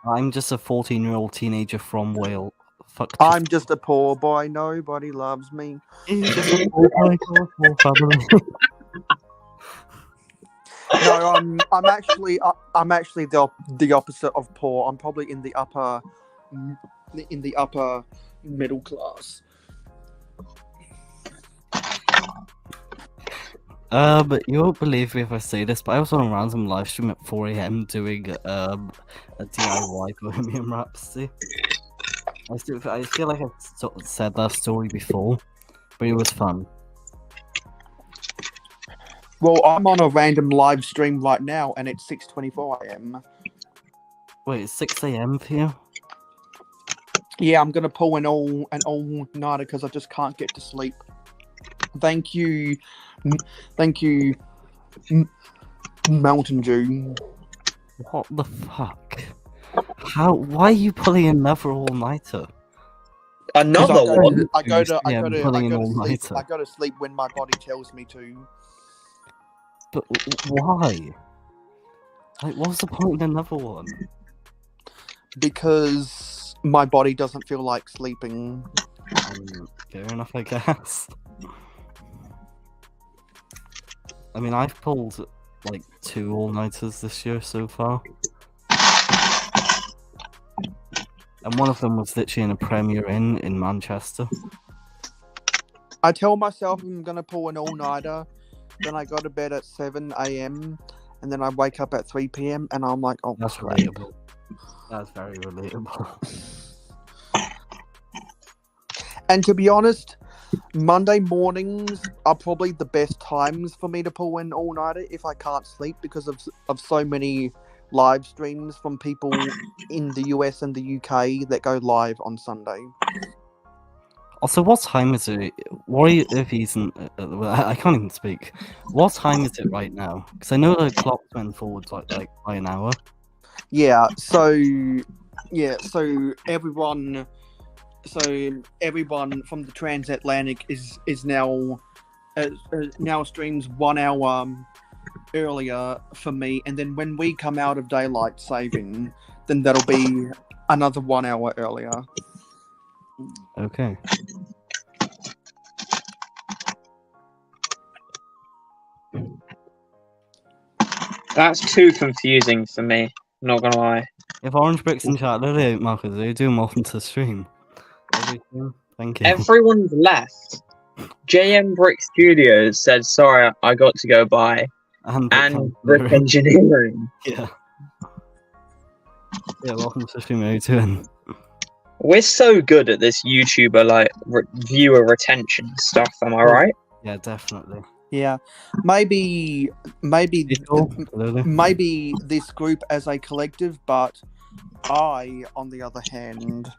I'm just a 14-year-old teenager from Wales. Fuck. I'm just a poor boy. Nobody loves me. Just a poor boy, poor family. No, I'm actually the opposite of poor. I'm probably in the upper middle class. But you won't believe me if I say this, but I was on a random live stream at 4 AM doing a DIY Bohemian Rhapsody. I feel like I've said that story before, but it was fun. Well, I'm on a random live stream right now, and it's 6:24 AM. Wait, it's 6 AM for you? Yeah, I'm gonna pull an all nighter because I just can't get to sleep. Thank you, Mountain Dew. What the fuck? Why are you pulling another all-nighter? Another one? I go Yeah, I'm pulling an all-nighter. I go to sleep when my body tells me to. But why? Like, what's the point in another one? Because my body doesn't feel like sleeping. Fair enough, I guess. I mean, I've pulled like 2 all-nighters this year so far. And one of them was literally in a Premier Inn in Manchester. I tell myself I'm going to pull an all-nighter, then I go to bed at 7 a.m, and then I wake up at 3 p.m, and I'm like, oh, That's crap. relatable. That's very relatable. And to be honest, Monday mornings are probably the best times for me to pull in all-nighter if I can't sleep because of so many live streams from people in the US and the UK that go live on Sunday. Also, what time is it? What are you, if he's I can't even speak. What time is it right now? Because I know the clock's went forward like by an hour. Yeah, so everyone from the transatlantic is now streams 1 hour earlier for me, and then when we come out of daylight saving, then that'll be another 1 hour earlier. Okay. That's too confusing for me. I'm not gonna lie. If Orange Bricks in chat, literally, Marcus, they do more to stream. Everything. Thank you. Everyone's left. JM Brick Studios said, "Sorry, I got to go by." And Brick Engineering. Yeah. Yeah, welcome to stream. How you doing? We're so good at this YouTuber like viewer retention stuff. Am I right? Yeah, definitely. Yeah, maybe this group as a collective, but I, on the other hand,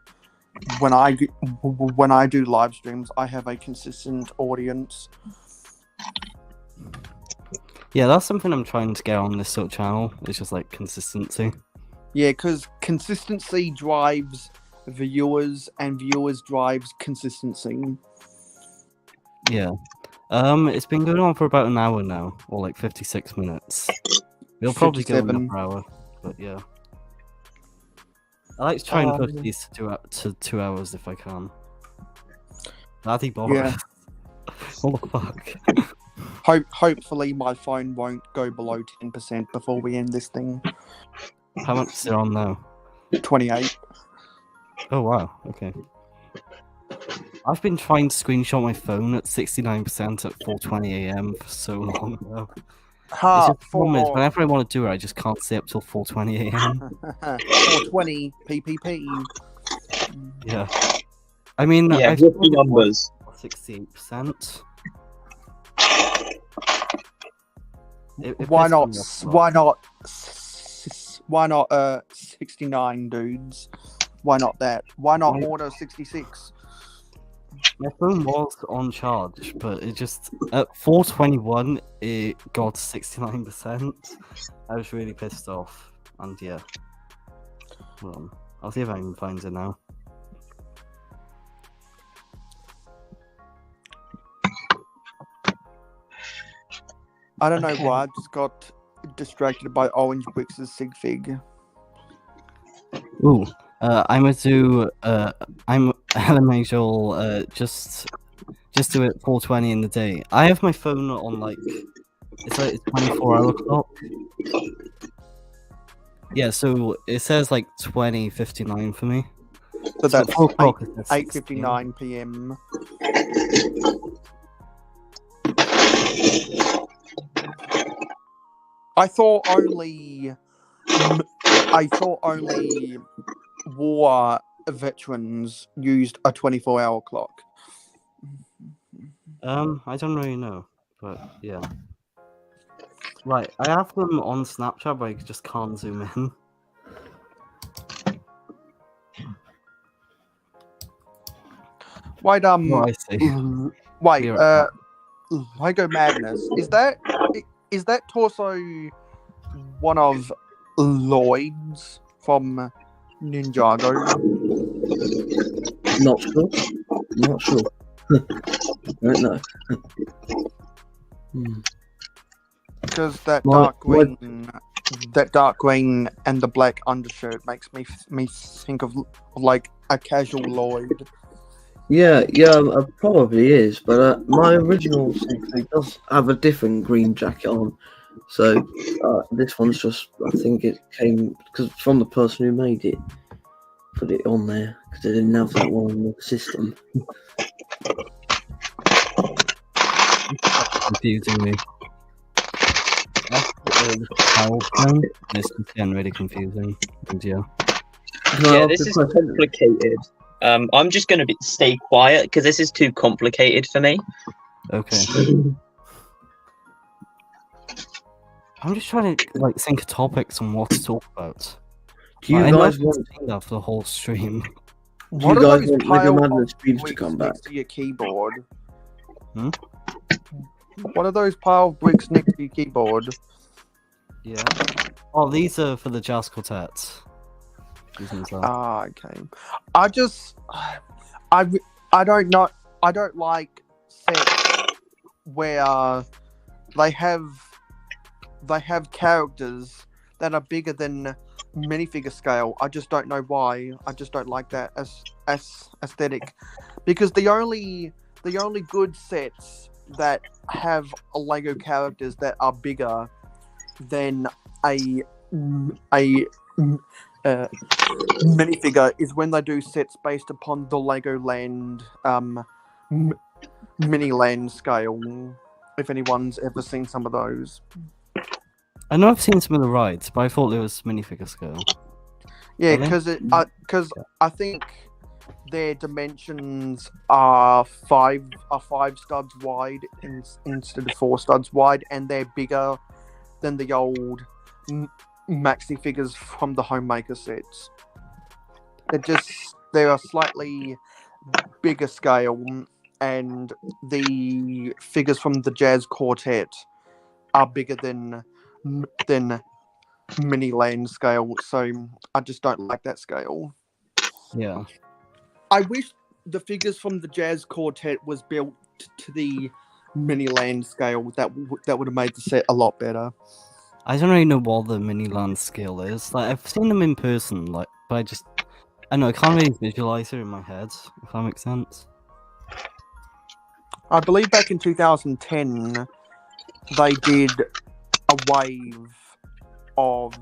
when I do live streams, I have a consistent audience. Yeah, that's something I'm trying to get on this sort of channel. It's just like consistency. Yeah, because consistency drives viewers, and viewers drives consistency. Yeah. It's been going on for about an hour now, or like 56 minutes. We'll probably go 57. another hour, but yeah. I like to try and push these to 2 hours if I can. Bloody boring. Yeah. What the fuck? Hopefully my phone won't go below 10% before we end this thing. How much is it on now? 28. Oh wow, okay. I've been trying to screenshot my phone at 69% at 4:20 AM for so long now. It's just the problem is, whenever I want to do it, I just can't stay up till 4:20 AM. 420 PPP. Yeah. I mean, Yeah, I've rookie numbers. 68%. Why not 69 dudes? Why not that? Why not order 66? My phone was on charge, but it just at 4:21 it got 69%. I was really pissed off, and yeah. Hold on. I'll see if I can find it now. I don't know why. I just got distracted by Orange Bricks' Sig Fig. Ooh. I'm gonna do. I'm gonna make sure. Just do it 4:20 in the day. I have my phone on like it's like 24-hour clock. Yeah, so it says like 20:59 for me. So that's 4 o'clock. 8:59 p.m. I thought only war veterans used a 24-hour clock. I don't really know, but yeah. Right, I have them on Snapchat, but I just can't zoom in. Wait, Oh, I see. wait, Here, Lego Madness. Is that torso one of Lloyd's from Ninjago? Not sure. Not sure. Don't know. Because that What- dark green and the black undershirt makes me think of like a casual Lloyd. Yeah, probably is. But my original Six does have a different green jacket on. So this one's just, I think it came because from the person who made it, put it on there because they didn't have that one in the system. Confusing me. It's getting really confusing. And yeah. Yeah, this is complicated. I'm just going to stay quiet because this is too complicated for me. Okay. I'm just trying to like think of topics on what to talk about. Do you I know guys I've want? been that for the whole stream. Do you What are guys those want Lego pile Madness of streams to bricks come back? next to your keyboard? Hmm? What are those pile of bricks next to your keyboard? Yeah. Oh, these are for the jazz quartet. Using that. Ah, okay. I just, I don't know. I don't like sets where they have characters that are bigger than minifigure scale. I just don't know why. I just don't like that as aesthetic, because the only good sets that have Lego characters that are bigger than a minifigure is when they do sets based upon the Legoland mini land scale. If anyone's ever seen some of those. I know I've seen some of the rides, but I thought it was minifigure scale. Yeah, Are they? because I think their dimensions are five studs wide instead of 4 studs wide, and they're bigger than the old maxi figures from the homemaker sets. They're a slightly bigger scale, and the figures from the jazz quartet are bigger than mini land scale, so I just don't like that scale. Yeah. I wish the figures from the jazz quartet was built to the mini land scale. That would have made the set a lot better. I don't really know what the mini land scale is. Like I've seen them in person, like, but I know I can't really visualize it in my head. If that makes sense. I believe back in 2010 they did a wave of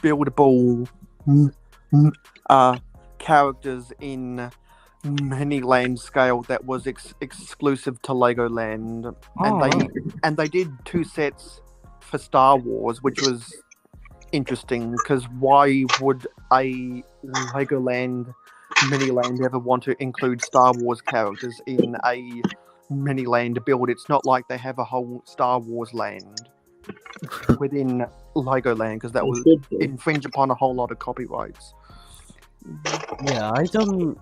buildable characters in mini land scale that was exclusive to Legoland, and they did 2 sets for Star Wars, which was interesting because why would a Legoland mini land ever want to include Star Wars characters in a mini land build? It's not like they have a whole Star Wars land within Legoland, because that would infringe upon a whole lot of copyrights. Yeah, I don't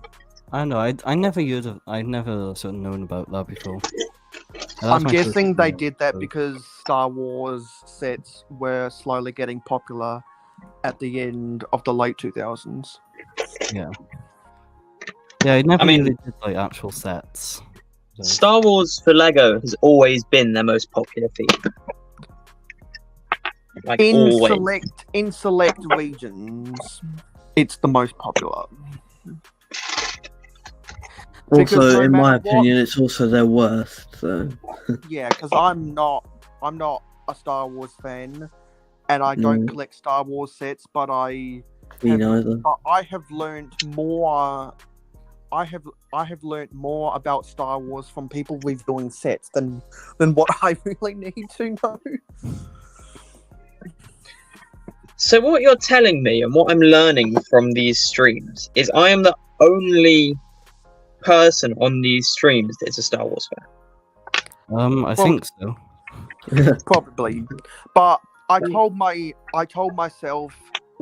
know. I never heard of. I'd never sort of known about that before. I'm guessing they did that because Star Wars sets were slowly getting popular at the end of the late 2000s. Yeah. Yeah, I never really did like actual sets. So. Star Wars for Lego has always been their most popular feature. Like in select regions, it's the most popular. Also, in my opinion, it's also their worst. So. Yeah, because I'm not a Star Wars fan, and I don't collect Star Wars sets. But I have learned more. I have learned more about Star Wars from people reviewing sets than what I really need to know. So what you're telling me and what I'm learning from these streams is I am the only person on these streams that's a Star Wars fan. I think so. Probably, but I told myself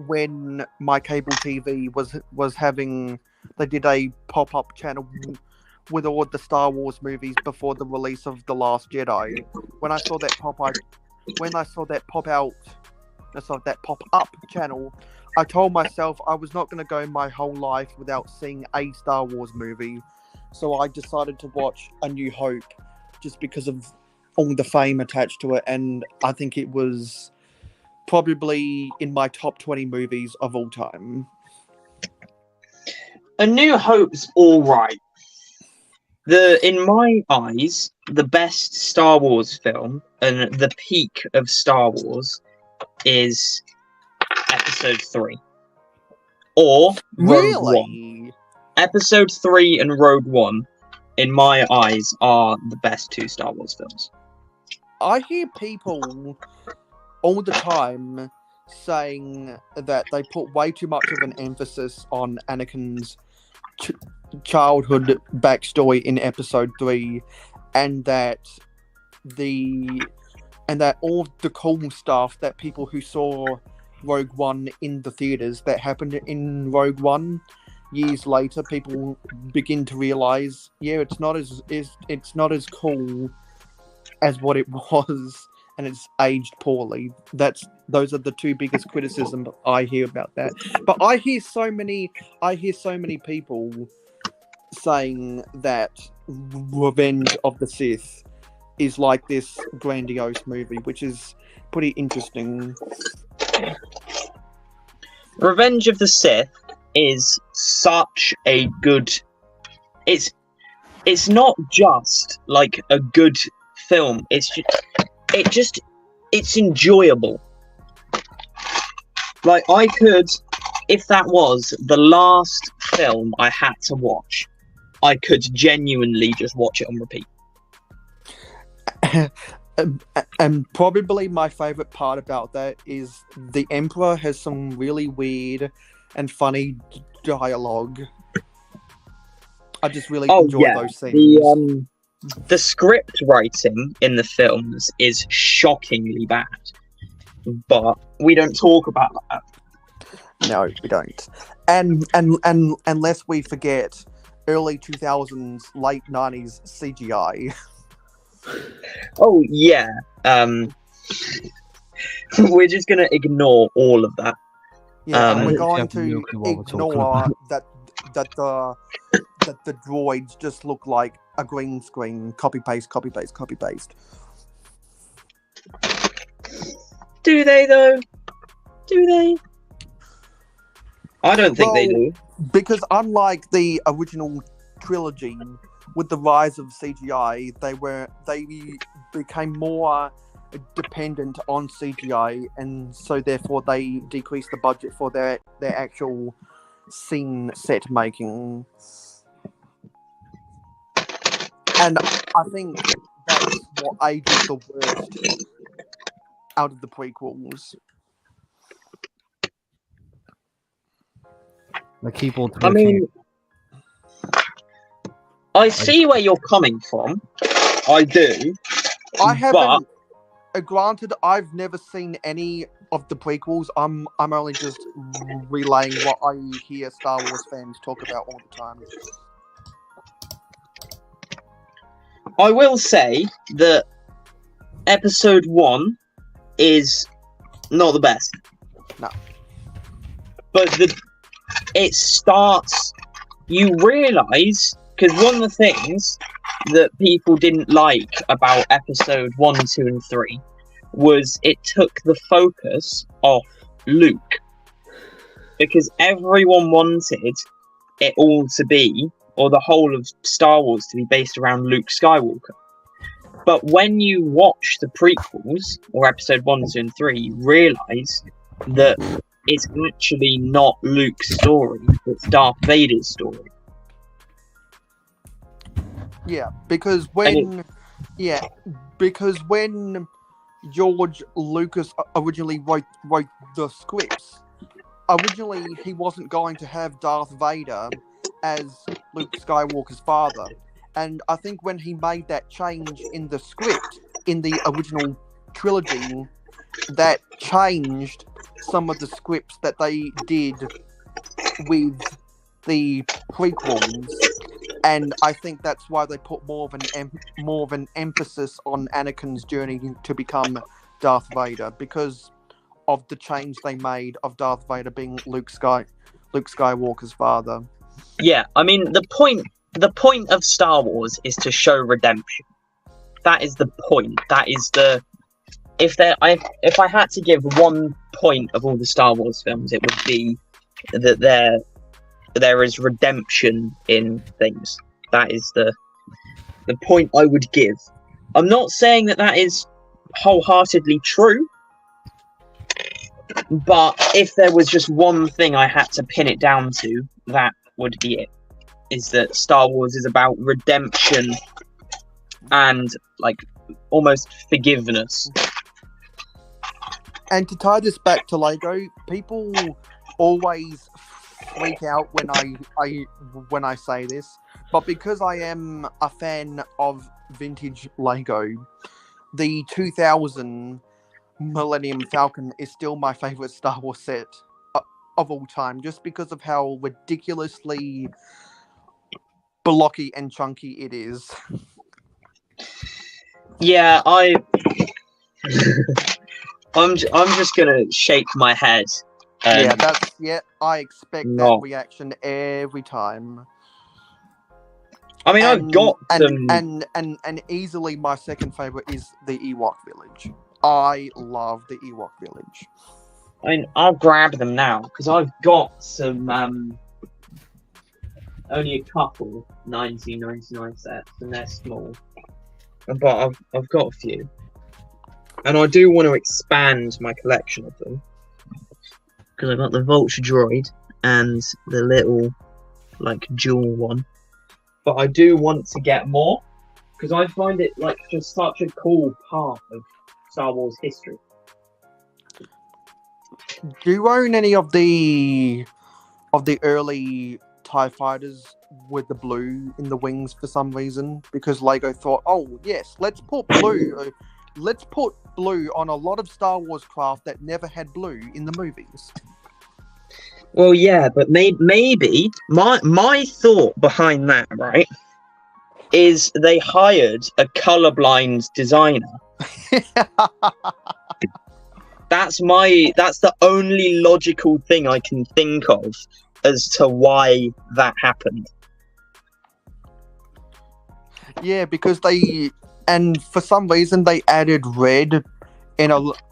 when my cable TV was having, they did a pop-up channel with all the Star Wars movies before the release of The Last Jedi. When I saw that pop-up channel, I told myself I was not going to go my whole life without seeing a Star Wars movie. So I decided to watch A New Hope just because of all the fame attached to it, and I think it was probably in my top 20 movies of all time. A New Hope's all right. In my eyes, the best Star Wars film and the peak of Star Wars is Episode 3 or Rogue One. Really? Episode 3 and Rogue One, in my eyes, are the best two Star Wars films. I hear people all the time saying that they put way too much of an emphasis on Anakin's childhood backstory in Episode 3, and that all the cool stuff that people who saw Rogue One in the theaters that happened in Rogue One years later, people begin to realize, it's not as cool as what it was, and it's aged poorly. Those are the two biggest criticisms I hear about that. But I hear so many people saying that Revenge of the Sith is like this grandiose movie, which is pretty interesting. Revenge of the Sith is such a good. It's not just like a good film. It's enjoyable. Like, I could, if that was the last film I had to watch, I could genuinely just watch it on repeat. And probably my favorite part about that is the Emperor has some really weird and funny dialogue. I just really enjoy those scenes. The script writing in the films is shockingly bad, but we don't talk about that. No, we don't. And unless we forget early 2000s, late 90s CGI. Oh yeah. We're just gonna ignore all of that. Yeah, and we're going Jeff, to you know what we're talking ignore about. that the droids just look like a green screen, copy paste. Do they though? Do they? I don't think they do. Because unlike the original trilogy, with the rise of CGI, they became more dependent on CGI, and so therefore they decreased the budget for their actual scene set making. And I think that's what ages the worst out of the prequels. The keyboard. I mean, I see where you're coming from. I do. I haven't. Granted, I've never seen any of the prequels. I'm only just relaying what I hear Star Wars fans talk about all the time. I will say that Episode 1 is not the best. No. But it starts... You realise... Because one of the things that people didn't like about Episode 1, 2, and 3 was it took the focus off Luke. Because everyone wanted it all to be, or the whole of Star Wars to be based around Luke Skywalker. But when you watch the prequels, or Episode 1, 2, and 3, you realise that it's actually not Luke's story, it's Darth Vader's story. Yeah, because when George Lucas originally wrote the scripts, originally he wasn't going to have Darth Vader as Luke Skywalker's father. And I think when he made that change in the script in the original trilogy, that changed some of the scripts that they did with the prequels. And I think that's why they put more of an emphasis on Anakin's journey to become Darth Vader, because of the change they made of Darth Vader being Luke Skywalker's father. Yeah, I mean the point of Star Wars is to show redemption. That is the point. That is the if I had to give one point of all the Star Wars films, it would be that there is redemption in things. That is the point I would give. I'm not saying that is wholeheartedly true, but if there was just one thing I had to pin it down to, that would be it. Is that Star Wars is about redemption and like almost forgiveness. And to tie this back to Lego, people always freak out when I say this, but because I am a fan of vintage Lego, the 2000 Millennium Falcon is still my favorite Star Wars set of all time, just because of how ridiculously blocky and chunky it is. Yeah, I'm just gonna shake my head. I expect that reaction every time. I mean, I've got some... and easily my second favorite is the Ewok Village. I love the Ewok Village. I mean, I'll grab them now because I've got some only a couple 1999 sets, and they're small. But I've got a few, and I do want to expand my collection of them because I've got the Vulture Droid and the little like dual one. But I do want to get more because I find it like just such a cool part of Star Wars history. Do you own any of the early TIE fighters with the blue in the wings for some reason? Because Lego thought, oh yes, let's put blue on a lot of Star Wars craft that never had blue in the movies. Well, yeah, but maybe my thought behind that, right, is they hired a colorblind designer. That's the only logical thing I can think of as to why that happened. Yeah, because for some reason they added red in a lot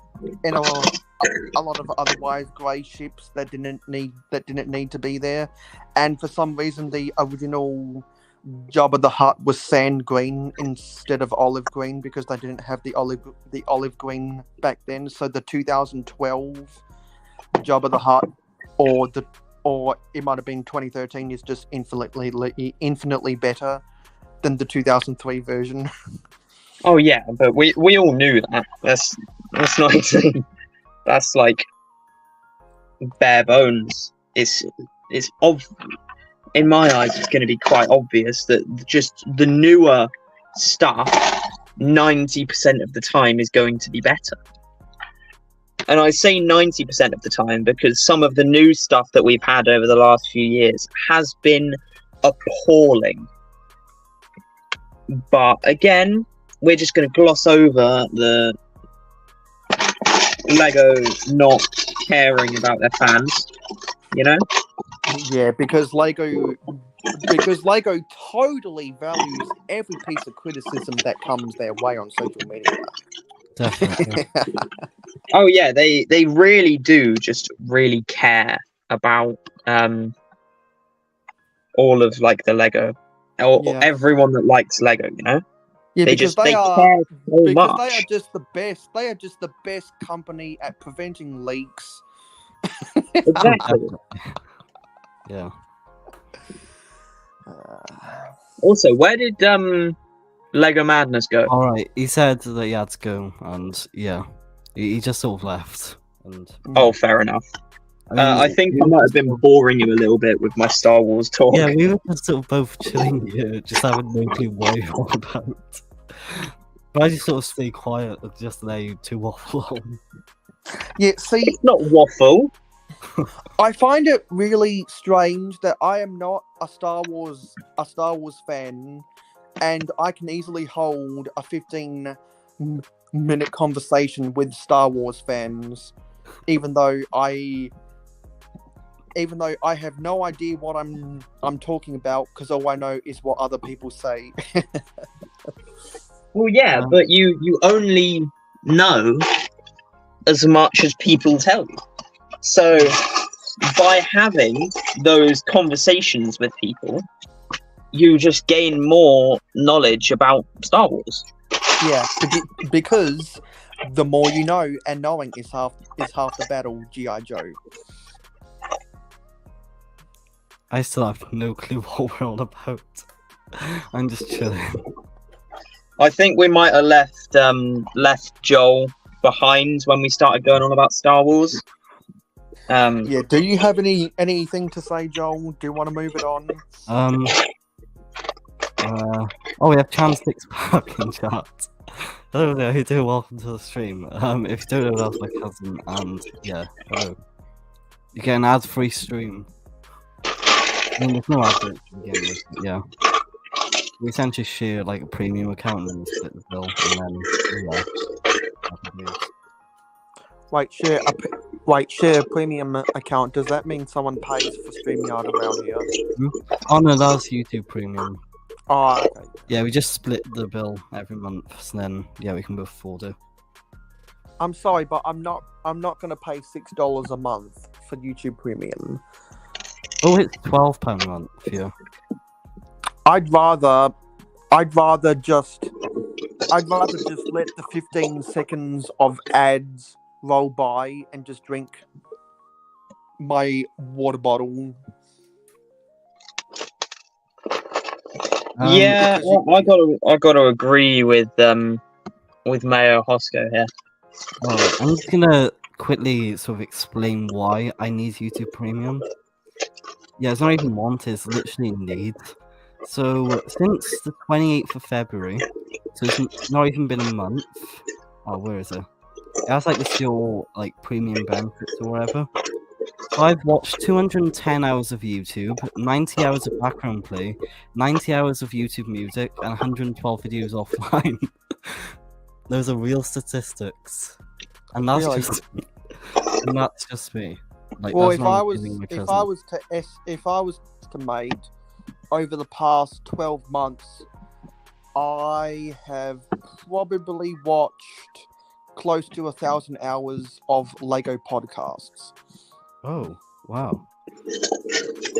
of otherwise grey ships that didn't need to be there, and for some reason the original Jabba the Hutt was sand green instead of olive green because they didn't have the olive green back then. So the 2012 Jabba the Hutt, or it might have been 2013, is just infinitely better than the 2003 version. Oh yeah, but we all knew that. That's not insane. That's like bare bones. It's in my eyes, it's going to be quite obvious that just the newer stuff, 90% of the time, is going to be better. And I say 90% of the time because some of the new stuff that we've had over the last few years has been appalling. But again, we're just going to gloss over the Lego not caring about their fans, you know? Yeah, because Lego totally values every piece of criticism that comes their way on social media. Definitely. Oh yeah, they really do just really care about all of like the Lego, or everyone that likes Lego, you know? Yeah, they because care so much. they are just the best. They are just the best company at preventing leaks. Exactly. Yeah. Also, where did Lego Madness go? All right. He said that he had to go, and yeah, he just sort of left. And Oh, fair enough. I think I might have been boring you a little bit with my Star Wars talk. yeah, we were just sort of both chilling here, just having no clue what you're all about. But I just sort of stay quiet, just allow you to waffle on. Yeah, see, It's not waffle. I find it really strange that I am not a Star Wars fan, and I can easily hold a 15-minute conversation with Star Wars fans, even though I have no idea what I'm talking about, because all I know is what other people say. Well, yeah, but you only know as much as people tell you. So by having those conversations with people, you just gain more knowledge about Star Wars. Yeah, because the more you know, and knowing is half the battle. G.I. Joe. I still have no clue what we're all about. I'm just chilling. I think we might have left Joel behind when we started going on about Star Wars. Yeah. Do you have anything to say, Joel? Do you want to move it on? Oh, we have Chansticks back in chat. Hello there, how you doing? Welcome to the stream. If you don't know, that's my cousin, and yeah, hello. You get an ad-free stream. I mean, there's no ads to begin with, but yeah. We essentially share like a premium account and split the bill, and then yeah. Share premium account. Does that mean someone pays for StreamYard around here? Oh no, that's YouTube Premium. Oh, okay. Yeah, we just split the bill every month, so then yeah, we can both afford it. I'm sorry, but I'm not gonna pay $6 a month for YouTube Premium. Oh, it's £12 a month, yeah. I'd rather just let the 15 seconds of ads roll by and just drink my water bottle. Yeah, I gotta agree with Mayo Hosco here. Alright, I'm just gonna quickly sort of explain why I need YouTube Premium. Yeah, it's not even want, it's literally need. So, since the 28th of February, so it's not even been a month. Oh, where is it? It has like the still like premium benefits or whatever. So I've watched 210 hours of YouTube, 90 hours of background play, 90 hours of YouTube music, and 112 videos offline. Those are real statistics, and that's Really? just me. Like, Well, that's if not I including my was to mate over the past 12 months, I have probably watched close to 1,000 hours of Lego podcasts. Oh, wow.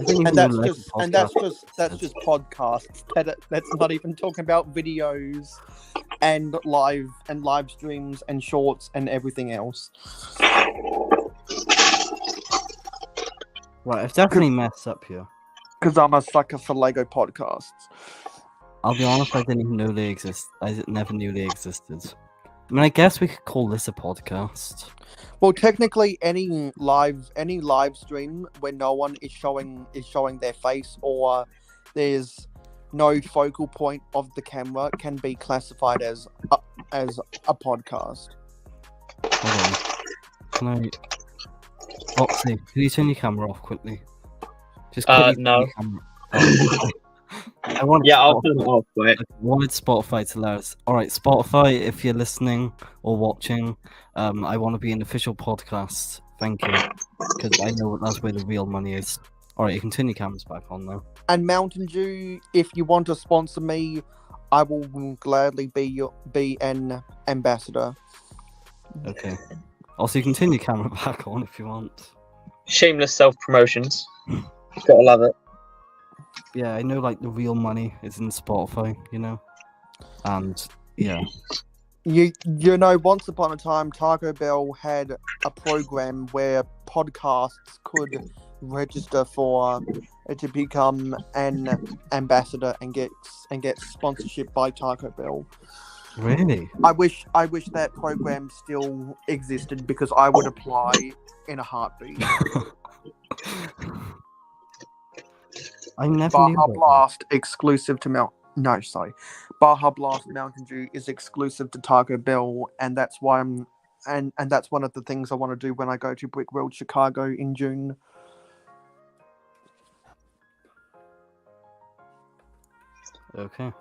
And that's just podcasts. That's not even talking about videos and live streams and shorts and everything else. Right, I've definitely messed up here. Because I'm a sucker for Lego podcasts. I'll be honest, I didn't even know they exist. I never knew they existed. I mean, I guess we could call this a podcast. Well, technically, any live stream where no one is showing their face or there's no focal point of the camera can be classified as a podcast. Hold on. Can I? Foxy, can you turn your camera off quickly? Just quickly turn no. your camera off. I'll turn it off, quick. I wanted Spotify to let us. Alright, Spotify, if you're listening or watching, I want to be an official podcast. Thank you. Because I know that's where the real money is. Alright, you can turn your cameras back on now. And Mountain Dew, if you want to sponsor me, I will gladly be an ambassador. Okay. Also, you can turn your camera back on if you want. Shameless self-promotions. Gotta love it. Yeah, I know, like, the real money is in Spotify, you know? And, yeah. You know, once upon a time, Taco Bell had a program where podcasts could register for to become an ambassador and get sponsorship by Taco Bell. Really? I wish that program still existed because I would apply in a heartbeat. I never knew Baja about Blast exclusive to Baja Blast Mountain Dew is exclusive to Taco Bell, and that's why and that's one of the things I want to do when I go to Brick World Chicago in June. that. Okay.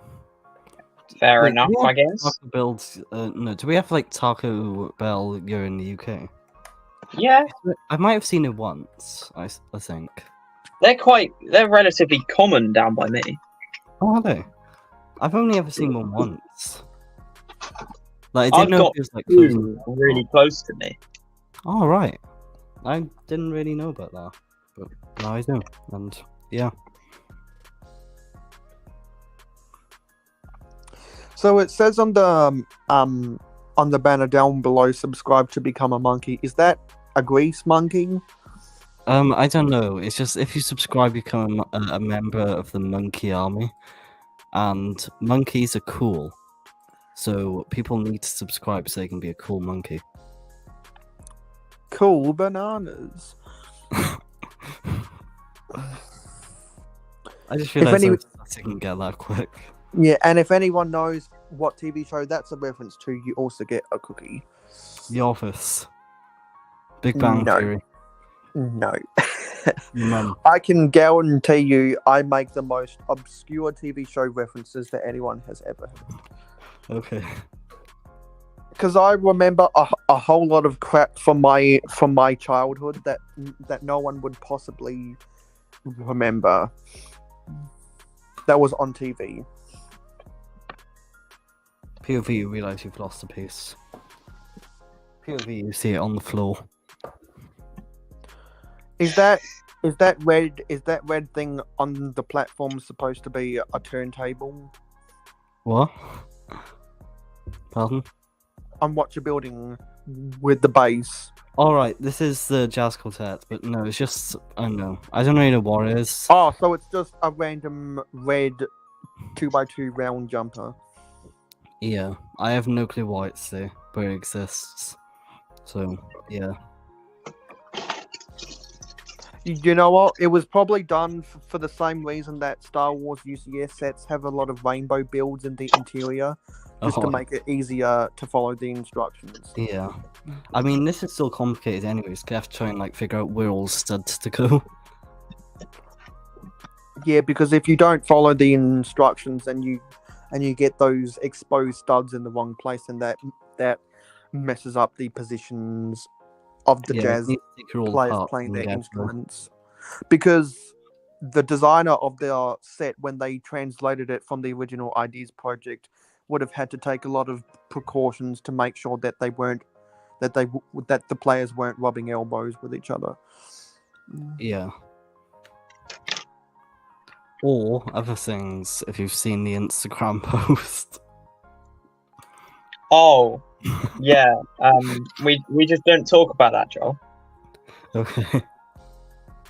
Fair Wait, enough, do we I have guess. Taco Bell's, no, do we have, like, Taco Bell here in the UK? Yeah, I might have seen it once, I think. they're relatively common down by me. Oh, are they? I've only ever seen one once. Like, I I've didn't know got if it was, like, close. two really close to me. Oh, right. I didn't really know about that. But now I do, and yeah. So it says on the banner down below, subscribe to become a monkey. Is that a grease monkey? I don't know. It's just if you subscribe, you become a member of the monkey army, and monkeys are cool. So people need to subscribe so they can be a cool monkey. Cool bananas. I just realized any- I didn't get that quick. Yeah, and if anyone knows what TV show that's a reference to, you also get a cookie. The Office. Big Bang No. Theory. No. Your mum. I can guarantee you I make the most obscure TV show references that anyone has ever heard. Okay. Because I remember a whole lot of crap from my childhood that no one would possibly remember. That was on TV. POV, you realise you've lost a piece. POV, you see it on the floor. Is that red thing on the platform supposed to be a turntable? What? Pardon? On what you're building with the base? Alright, this is the jazz quartet, but no, it's just, I don't know. I don't really know what it is. Oh, so it's just a random red 2x2 round jumper. Yeah, I have no clue why it's there, but it exists. So, yeah. You know what? It was probably done for the same reason that Star Wars UCS sets have a lot of rainbow builds in the interior, just to Oh, make it easier to follow the instructions. yeah. I mean, this is still complicated anyways, 'cause you have to try and, like, figure out where all studs to go. Yeah, because if you don't follow the instructions and you get those exposed studs in the wrong place, and that messes up the positions of the Yeah, jazz you need to take all the players parts playing and their get them. instruments. Because the designer of the set, when they translated it from the original Ideas project, would have had to take a lot of precautions to make sure that that the players weren't rubbing elbows with each other. Yeah. Or other things, if you've seen the Instagram post. Oh, yeah. We just don't talk about that, Joel. Okay.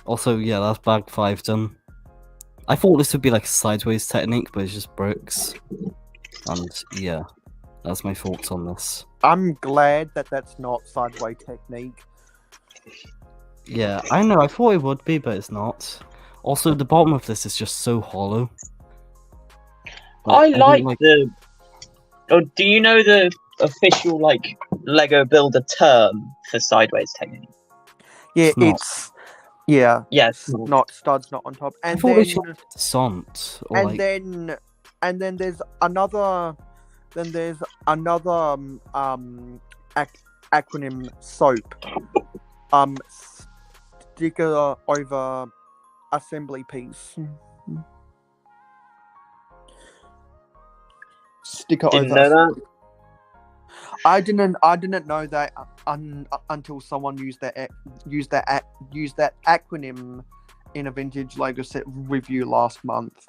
Also, yeah, that's bag 5 done. I thought this would be like a sideways technique, but it's just bricks. And yeah, that's my thoughts on this. I'm glad that that's not sideways technique. Yeah, I know, I thought it would be, but it's not. Also, the bottom of this is just so hollow. I don't like the. Oh, do you know the official Lego Builder term for sideways technique? Yeah, It's not. it's yeah, Yes. not studs, not on top, I and thought then we should have Sant, or and like, then there's another acronym SOAP, sticker over assembly piece. Sticker Didn't over. know that. assembly. I didn't know that until someone used that acronym in a vintage Lego set review last month.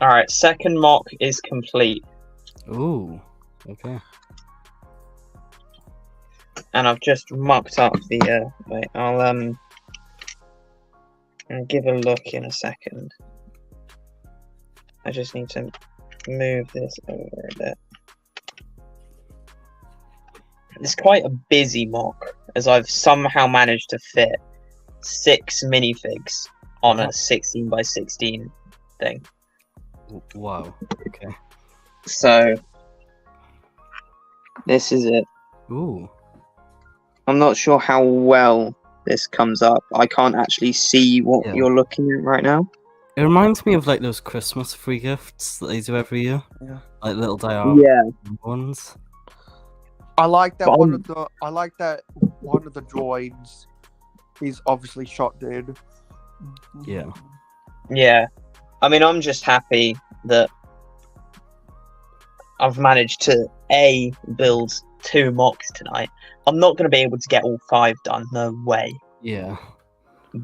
All right, second mock is complete, ooh, okay. and I've just mocked up the. Wait, I'll give a look in a second. I just need to move this over a bit. It's quite a busy mock, as I've somehow managed to fit 6 minifigs on a 16x16 thing. Wow, okay. So this is it. Ooh, I'm not sure how well this comes up. I can't actually see what Yeah. you're looking at right now. it reminds me of like those Christmas free gifts that they do every year. Yeah. Like little diorama Yeah. ones. I like that But one of the droids is obviously shot dead. Yeah. Yeah. I mean, I'm just happy that I've managed to build 2 mocks tonight. I'm not going to be able to get all 5 done, no way. Yeah.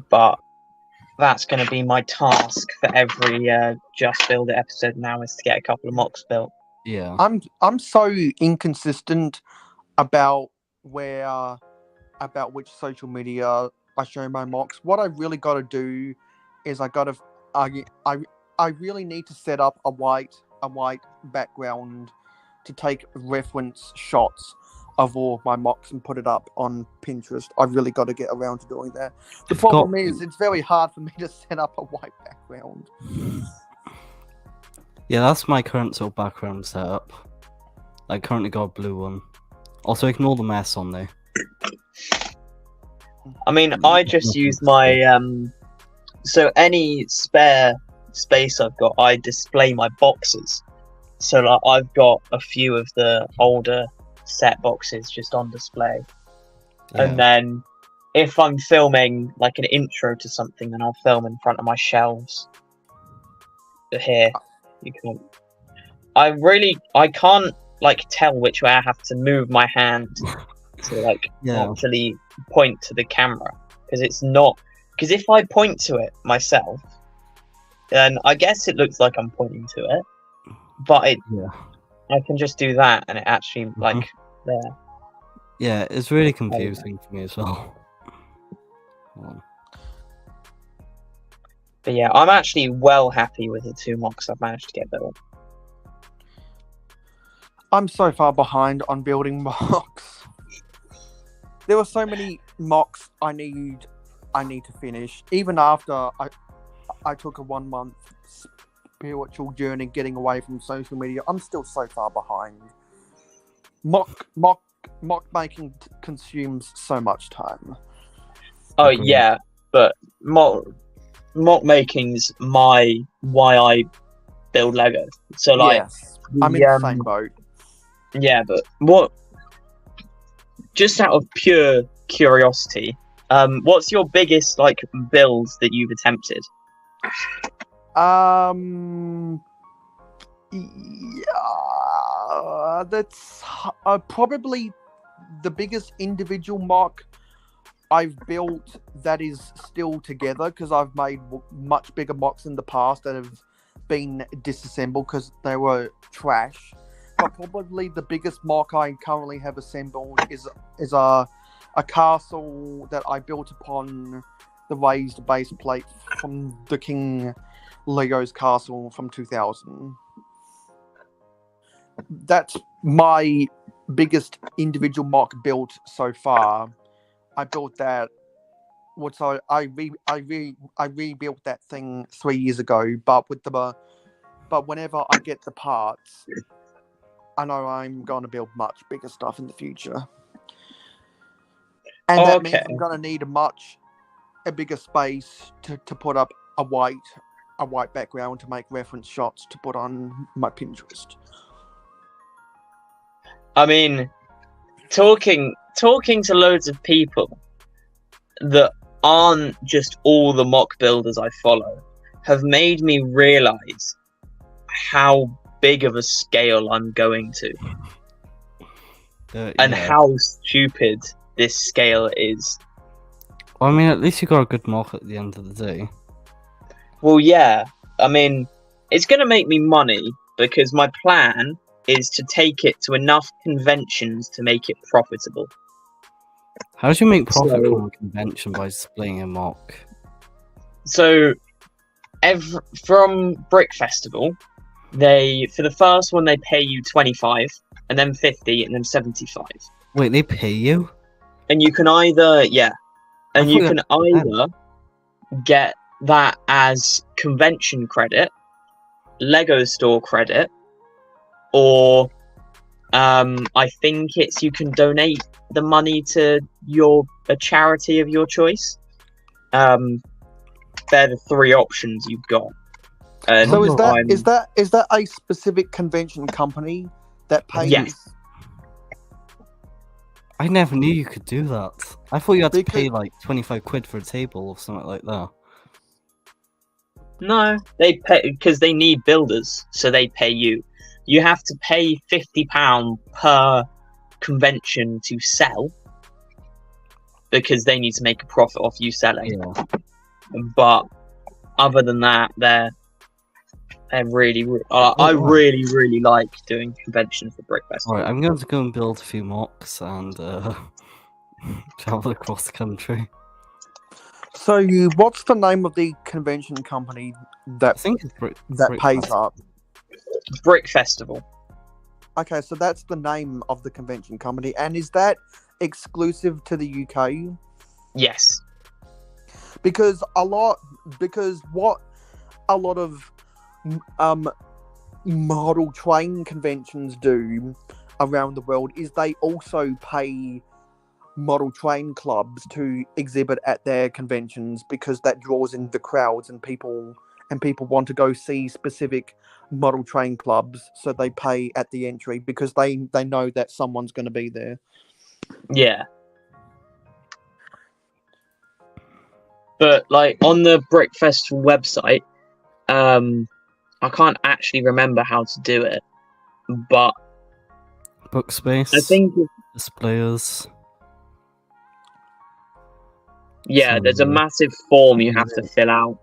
But that's going to be my task for every Just Build It episode now, is to get a couple of mocks built. Yeah. I'm so inconsistent about which social media I show my mocks. What I really got to do is I really need to set up a white background to take reference shots of all of my mocks and put it up on Pinterest. I've really got to get around to doing that. The problem is it's very hard for me to set up a white background. Yeah, that's my current sort of background setup. I currently got a blue one. Also, ignore the mess on there. I mean, I just use my so any spare space I've got, I display my boxes. So like, I've got a few of the older set boxes just on display. Yeah. And then if I'm filming like an intro to something, then I'll film in front of my shelves. Here, you can. I can't like tell which way I have to move my hand to like actually point to the camera, because it's not. Because if I point to it myself, then I guess it looks like I'm pointing to it, but I can just do that, and it actually like there. Yeah, it's really confusing for me as well. But yeah, I'm actually well happy with the 2 mocks I've managed to get built. I'm so far behind on building mocks. There were so many mocks I need to finish. Even after I took a 1 month spiritual journey getting away from social media, I'm still so far behind. Mock making consumes so much time. Oh yeah, but mock making's why I build Lego. So like, yes, I'm in the same boat. Yeah, but what? Just out of pure curiosity, what's your biggest like builds that you've attempted? Yeah, that's probably the biggest individual mock I've built that is still together, because I've made much bigger mocks in the past that have been disassembled because they were trash. But probably the biggest mock I currently have assembled is a castle that I built upon the raised base plate from the King Lego's castle from 2000. That's my biggest individual mock built so far. I built that. I rebuilt that thing 3 years ago, but whenever I get the parts, I know I'm going to build much bigger stuff in the future. And that means I'm going to need a bigger space to put up a white background to make reference shots to put on my Pinterest. I mean, talking to loads of people that aren't just all the mock builders I follow have made me realize how big of a scale I'm going to, and how stupid this scale is. Well, I mean, at least you got a good mock at the end of the day. Well, yeah. I mean, it's going to make me money, because my plan is to take it to enough conventions to make it profitable. How do you make profit from a convention by displaying a mock? So, from Brick Festival, for the first one they pay you 25, and then 50, and then 75. Wait, they pay you? And you can either get that as convention credit, Lego store credit, or I think you can donate the money to a charity of your choice. They're the 3 options you've got. And so is that a specific convention company that pays? Yes. I never knew you could do that. I thought you had to pay like 25 quid for a table or something like that. No, they pay because they need builders, so they pay you. You have to pay £50 per convention to sell because they need to make a profit off you selling. Yeah. But other than that, they're really. I really like doing conventions for Brick Festival. Alright, I'm going to go and build a few mocks and travel across the country. So, what's the name of the convention company I that think it's Brick pays Festival. up? Brick Festival. Okay, so that's the name of the convention company, and is that exclusive to the UK? Yes. Because what a lot of model train conventions do around the world is they also pay model train clubs to exhibit at their conventions because that draws in the crowds and people want to go see specific model train clubs, so they pay at the entry because they know that someone's going to be there. Yeah. But like on the Brick Festival website, I can't actually remember how to do it, but Book space. I think displayers. there's a massive form you have to fill out.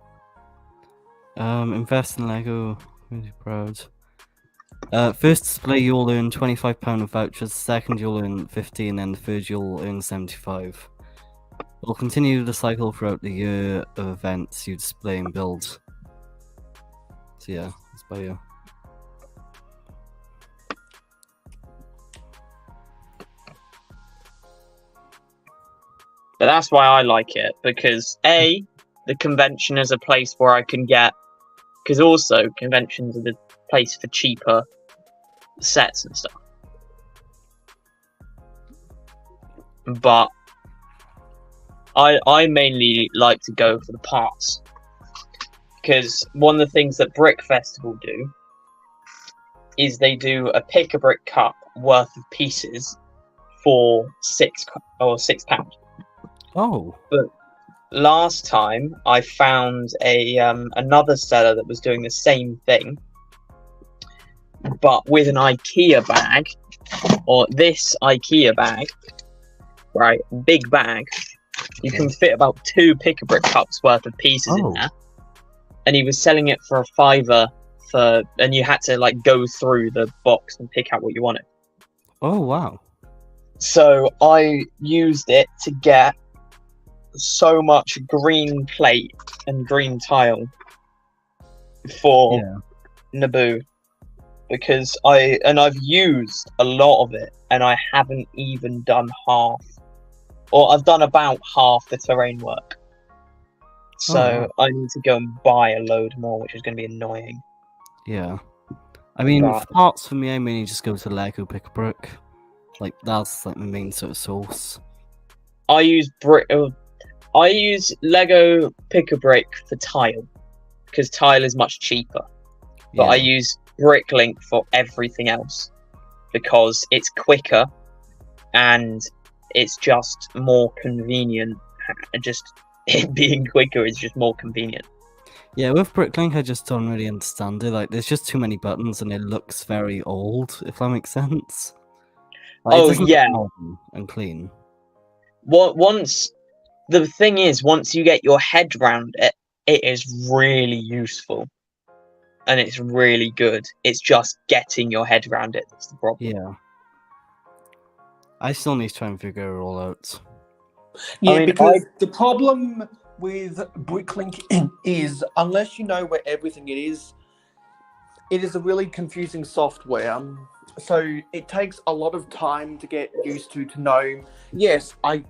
Invest in Lego. Really proud. First display you'll earn £25 of vouchers. Second you'll earn 15, and the third you'll earn 75. We'll continue the cycle throughout the year of events you display and build. So yeah, it's by you. But that's why I like it, because A, the convention is a place where I can get, because also conventions are the place for cheaper sets and stuff. But I mainly like to go for the parts, because one of the things that Brick Festival do is they do a pick-a-brick cup worth of pieces for £6. Oh. But last time I found another seller that was doing the same thing, but with an IKEA bag, or this IKEA bag, right, big bag. You can fit about 2 pick-a-brick cups worth of pieces in there, and he was selling it for £5 and you had to like go through the box and pick out what you wanted. Oh wow. So I used it to get so much green plate and green tile for Naboo, because I've used a lot of it and I haven't even done half, or I've done about half the terrain work. So I need to go and buy a load more, which is going to be annoying. Yeah. I mean, for parts for me, I mainly just go to Lego Pick-a-Brick. Like, that's like my main sort of source. I use Lego Pick-a-Brick for tile, because tile is much cheaper. But I use Bricklink for everything else, because it's quicker and it's just more convenient. Just it being quicker is just more convenient. Yeah, with Bricklink, I just don't really understand it. Like, there's just too many buttons, and it looks very old, if that makes sense. Like, it doesn't look modern and clean. Once you get your head round it, it is really useful, and it's really good. It's just getting your head around it that's the problem. Yeah. I still need to try and figure it all out. Yeah, because the problem with Bricklink is, unless you know where everything it is a really confusing software. So it takes a lot of time to get used to know, yes, I've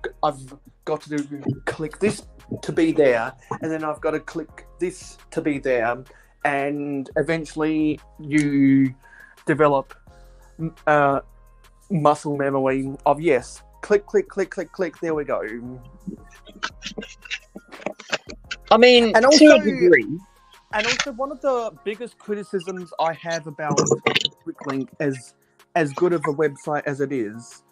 got to click this to be there, and then I've got to click this to be there, and eventually you develop muscle memory of, yes, click, click, click, click, click, there we go. I mean, And also, to a degree. And also, one of the biggest criticisms I have about Bricklink, as good of a website as it is,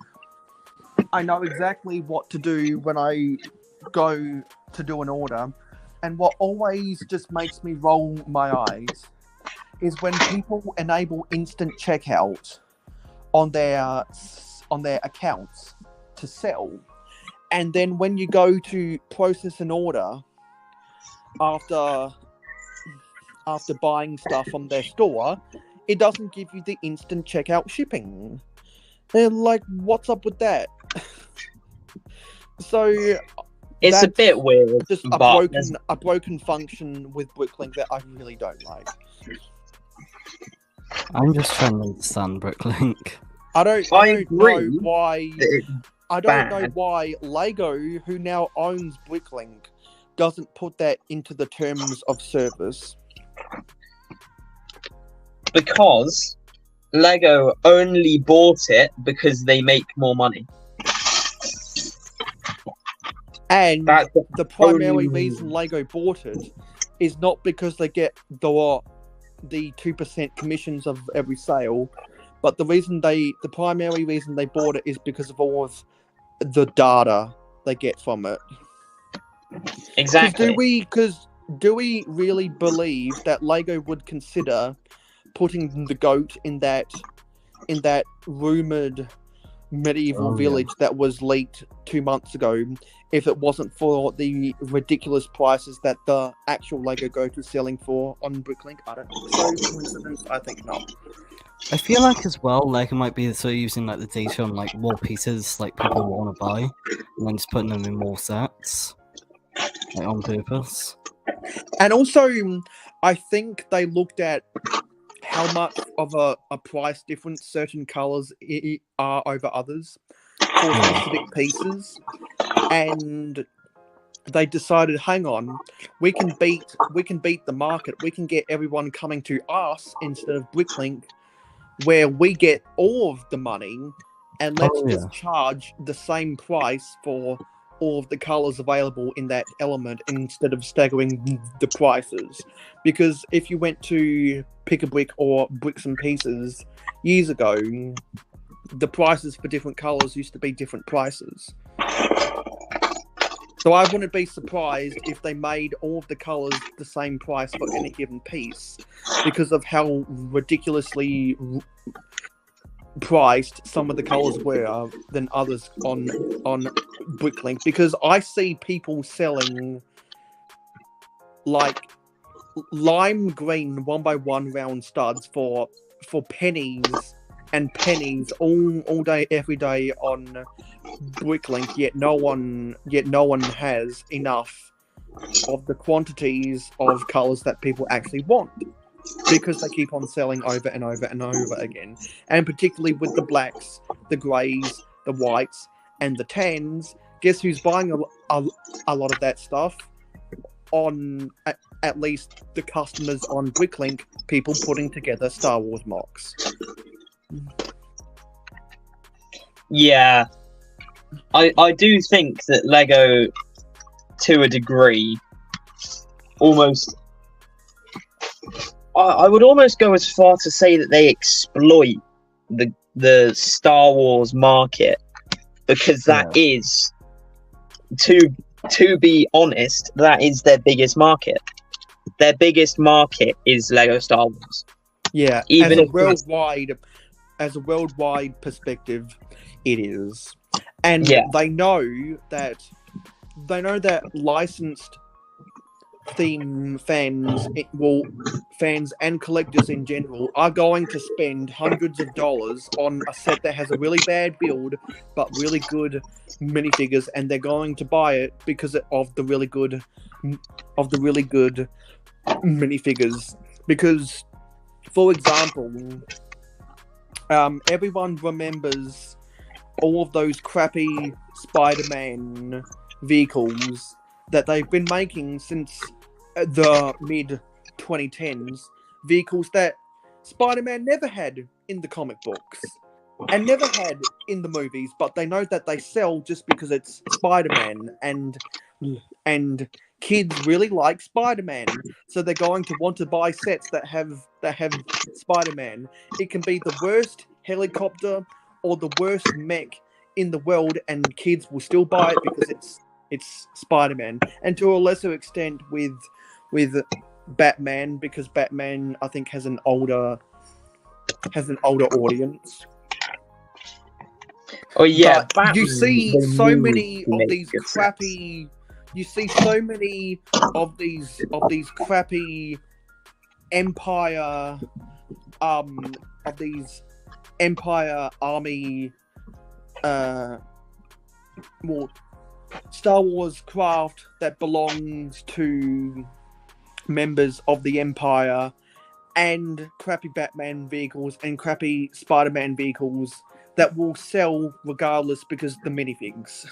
I know exactly what to do when I go to do an order, and what always just makes me roll my eyes is when people enable instant checkout on their on their accounts to sell. And then when you go to process an order after buying stuff from their store, it doesn't give you the instant checkout shipping. They're like, what's up with that? So It's a bit weird. just but a broken function with Bricklink that I really don't like. I'm just trying to understand Bricklink. I don't agree know why. it's I don't know bad. why Lego, who now owns Bricklink, doesn't put that into the terms of service. Because Lego only bought it because they make more money. And That's the primary only reason Lego bought it is not because they get the 2% commissions of every sale, but the primary reason they bought it is because of all of the data they get from it. exactly. Do we really believe that Lego would consider putting the goat in that rumored medieval village that was leaked 2 months ago if it wasn't for the ridiculous prices that the actual Lego goat was selling for on Bricklink? I don't think so. Coincidence? I think not. I feel like as well, Lego might be sort of using like the data on like more pieces like people want to buy, and then just putting them in more sets, like on purpose. And also, I think they looked at how much of a price difference certain colors are over others for specific pieces, and they decided, hang on, we can beat the market. We can get everyone coming to us instead of Bricklink, where we get all of the money, and let's just charge the same price for all of the colors available in that element instead of staggering the prices. Because if you went to Pick a Brick or Bricks and Pieces years ago, the prices for different colors used to be different prices. So I wouldn't be surprised if they made all of the colors the same price for any given piece because of how ridiculously priced some of the colors were than others on Bricklink. Because I see people selling like lime green 1x1 round studs for pennies and pennies all day every day on Bricklink, yet no one has enough of the quantities of colors that people actually want, because they keep on selling over and over and over again. And particularly with the blacks, the greys, the whites, and the tans, guess who's buying a lot of that stuff? On at least the customers on Bricklink, people putting together Star Wars mocks. Yeah. I do think that Lego, to a degree, almost... I would almost go as far to say that they exploit the Star Wars market, because that is, to be honest, that is their biggest market. Their biggest market is Lego Star Wars. Yeah, Even as a worldwide perspective, it is. And they know that licensed theme fans and collectors in general are going to spend hundreds of dollars on a set that has a really bad build but really good minifigures, and they're going to buy it because of the really good minifigures. Because, for example, everyone remembers all of those crappy Spider-Man vehicles that they've been making since the mid-2010s, vehicles that Spider-Man never had in the comic books and never had in the movies, but they know that they sell just because it's Spider-Man, and kids really like Spider-Man, so they're going to want to buy sets that have Spider-Man. It can be the worst helicopter or the worst mech in the world, and kids will still buy it because it's Spider-Man. And to a lesser extent with Batman, because Batman, I think, has an older audience. Oh yeah, But Batman, you see the so movie many of makes these good sense. crappy. You see so many of these crappy Empire, of these Empire Army, well, Star Wars craft that belongs to members of the Empire, and crappy Batman vehicles and crappy Spider-Man vehicles that will sell regardless because the minifigs.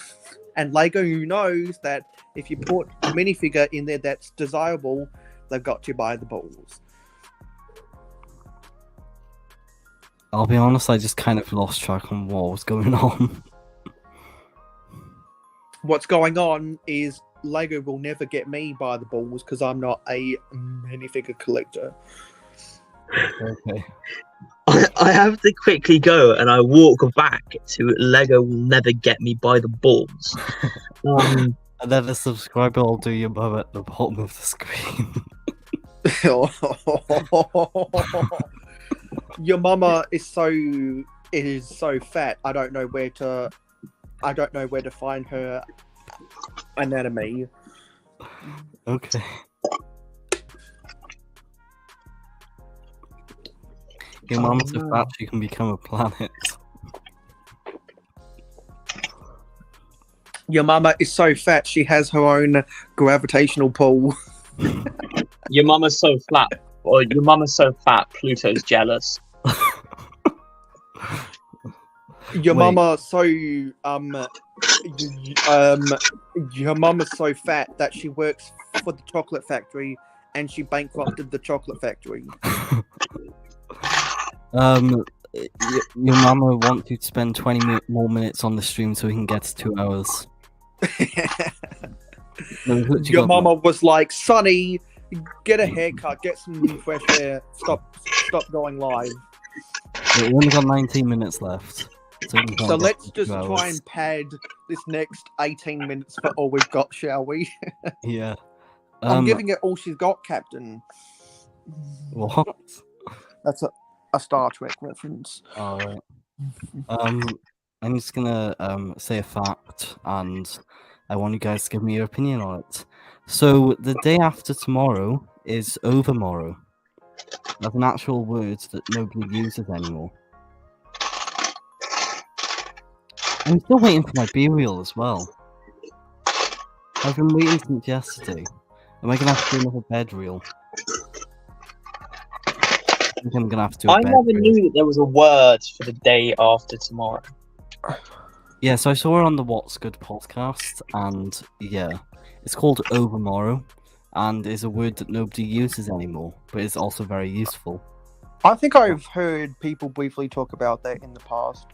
And Lego knows that if you put a minifigure in there that's desirable, they've got you by the balls. I'll be honest, I just kind of lost track on what was going on. What's going on is Lego will never get me by the balls because I'm not a minifigure collector. Okay. I have to quickly go, and I walk back to Lego will never get me by the balls. And then the subscriber will do your mum at the bottom of the screen. Your mama is so fat. I don't know where to find her anatomy. Okay. Your mum's so fat she can become a planet. Your mama is so fat she has her own gravitational pull. Your mama's so flat, or your mama's so fat, Pluto's jealous. Your Wait. mama so your mama's so fat that she works for the chocolate factory and she bankrupted the chocolate factory. Your mama wants you to spend 20 more minutes on the stream so we can get to 2 hours. No, we've literally Your got mama was like, Sonny, get a haircut, get some fresh air, stop going live. we only got 19 minutes left. So, we can So get let's to just 2 try hours. and pad this next 18 minutes for all we've got, shall we? Yeah. I'm giving it all she's got, Captain. What? That's a Star Trek reference. Alright. I'm just gonna say a fact, and I want you guys to give me your opinion on it. So the day after tomorrow is overmorrow. That's an actual word that nobody uses anymore. I'm still waiting for my B-reel as well. I've been waiting since yesterday. Am I gonna have to do another bed reel? I think I'm gonna have to do a I bed never reel. knew that there was a word for the day after tomorrow. Yeah, so I saw it on the What's Good podcast, and yeah, it's called overmorrow, and is a word that nobody uses anymore, but it's also very useful. I think I've heard people briefly talk about that in the past.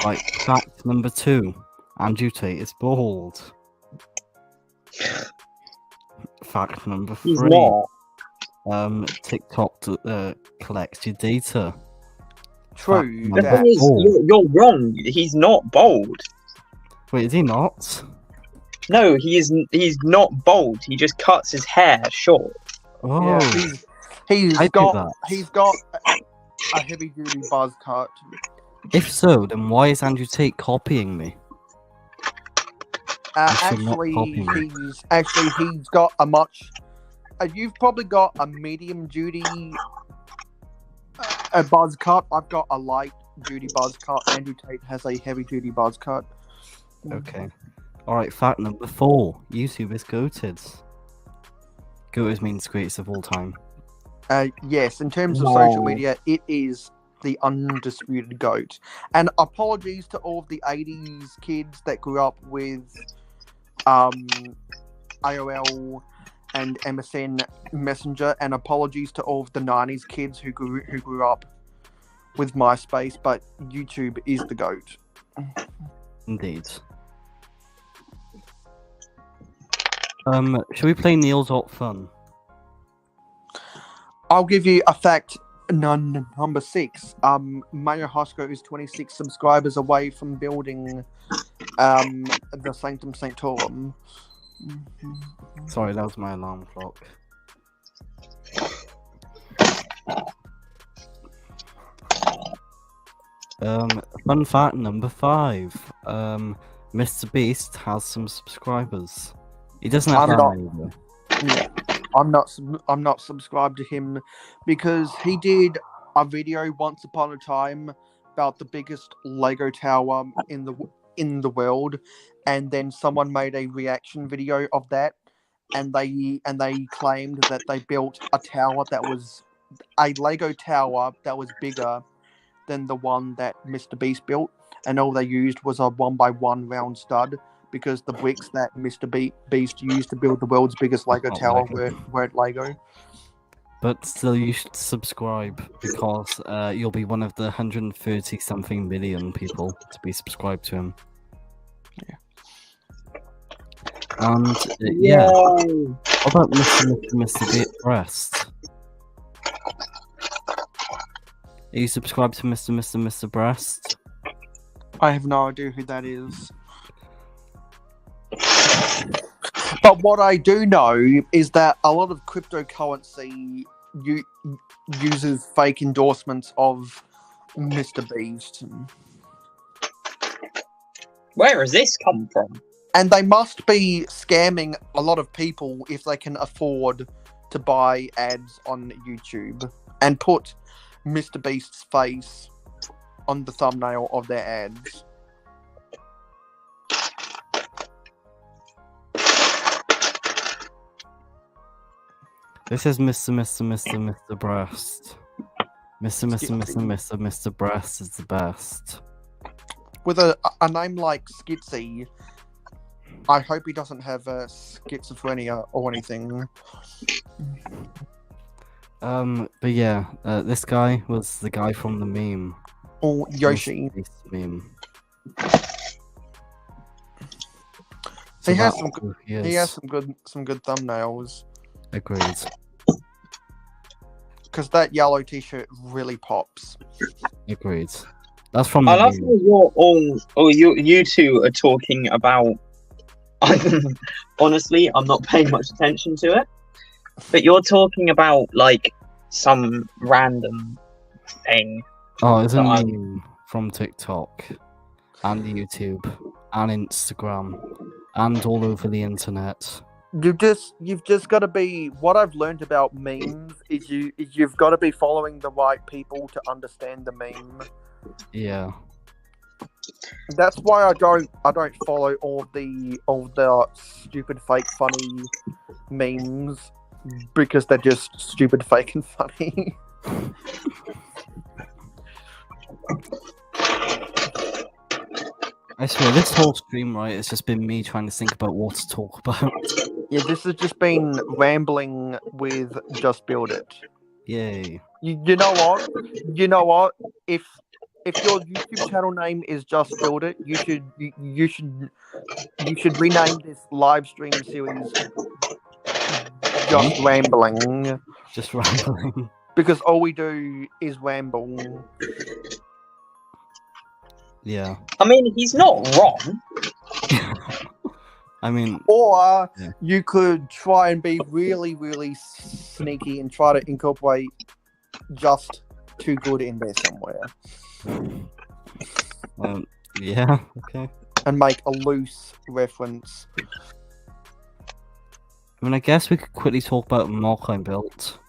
Like, fact number 2, Andrew Tate is bald. Fact number 3, He's not. TikTok collects your data. True. Fact The number thing is, 4. you're wrong. He's not bald. Wait, is he not? No, he's not bald. He just cuts his hair short. Oh, Yeah, he's I do got that. a heavy duty buzz cut. If so, then why is Andrew Tate copying me? should not copy me. He's got a much. You've probably got a medium duty a buzz cut. I've got a light duty buzz cut. Andrew Tate has a heavy duty buzz cut. Okay. Alright, fact number 4. YouTube is goated. Goated means greatest of all time. Yes, in terms of No. social media, it is the undisputed GOAT. And apologies to all of the 80s kids that grew up with AOL and MSN Messenger, and apologies to all of the 90s kids who grew up with MySpace, but YouTube is the GOAT. Indeed. Should we play Neil's Hot Fun? I'll give you a fact. Number 6. Mayo Hosko is 26 subscribers away from building the Sanctum Sanctorum. Sorry, that was my alarm clock. Fun fact number 5. Mr. Beast has some subscribers. He doesn't have I'm that not- many though. Yeah, I'm not subscribed to him because he did a video once upon a time about the biggest Lego tower in the world, and then someone made a reaction video of that, and they claimed that they built a tower that was a Lego tower that was bigger than the one that Mr. Beast built, and all they used was a 1x1 round stud because the bricks that Mr. Beast used to build the world's biggest Lego not tower Lego. weren't Lego. But still, you should subscribe because you'll be one of the 130 something million people to be subscribed to him. Yeah. And yeah, what about Mr. Breast? Are you subscribed to Mr. Breast? I have no idea who that is. But what I do know is that a lot of cryptocurrency uses fake endorsements of Mr. Beast. Where has this come from? And they must be scamming a lot of people if they can afford to buy ads on YouTube and put Mr. Beast's face on the thumbnail of their ads. This is Mr. Breast. Mr. Breast is the best. With a name like Skitsy, I hope he doesn't have schizophrenia or anything. But yeah, this guy was the guy from the meme. Or Yoshi. This meme. He has that's some. who he He has is. some good thumbnails. Agreed. Because that yellow T-shirt really pops. Agreed. That's from the I love meme. how you're all. Oh, you two are talking about. Honestly, I'm not paying much attention to it. But you're talking about like some random thing. Oh, it's a So meme from TikTok and YouTube and Instagram and all over the internet. You've just got to be. What I've learned about memes is you've got to be following the right people to understand the meme. Yeah. That's why I don't follow all the stupid fake funny memes because they're just stupid fake and funny. I swear, this whole stream, right, it's just been me trying to think about what to talk about. Yeah, this has just been rambling with Just Build It. Yay. You know what? You know what? If your YouTube channel name is Just Build It, you should rename this live stream series Just Rambling, Just rambling. because all we do is ramble. Yeah. I mean, he's not wrong. I mean, Or Yeah. you could try and be really, really sneaky and try to incorporate Just Too Good in there somewhere yeah, okay. and make a loose reference. I mean, I guess we could quickly talk about the mock I built.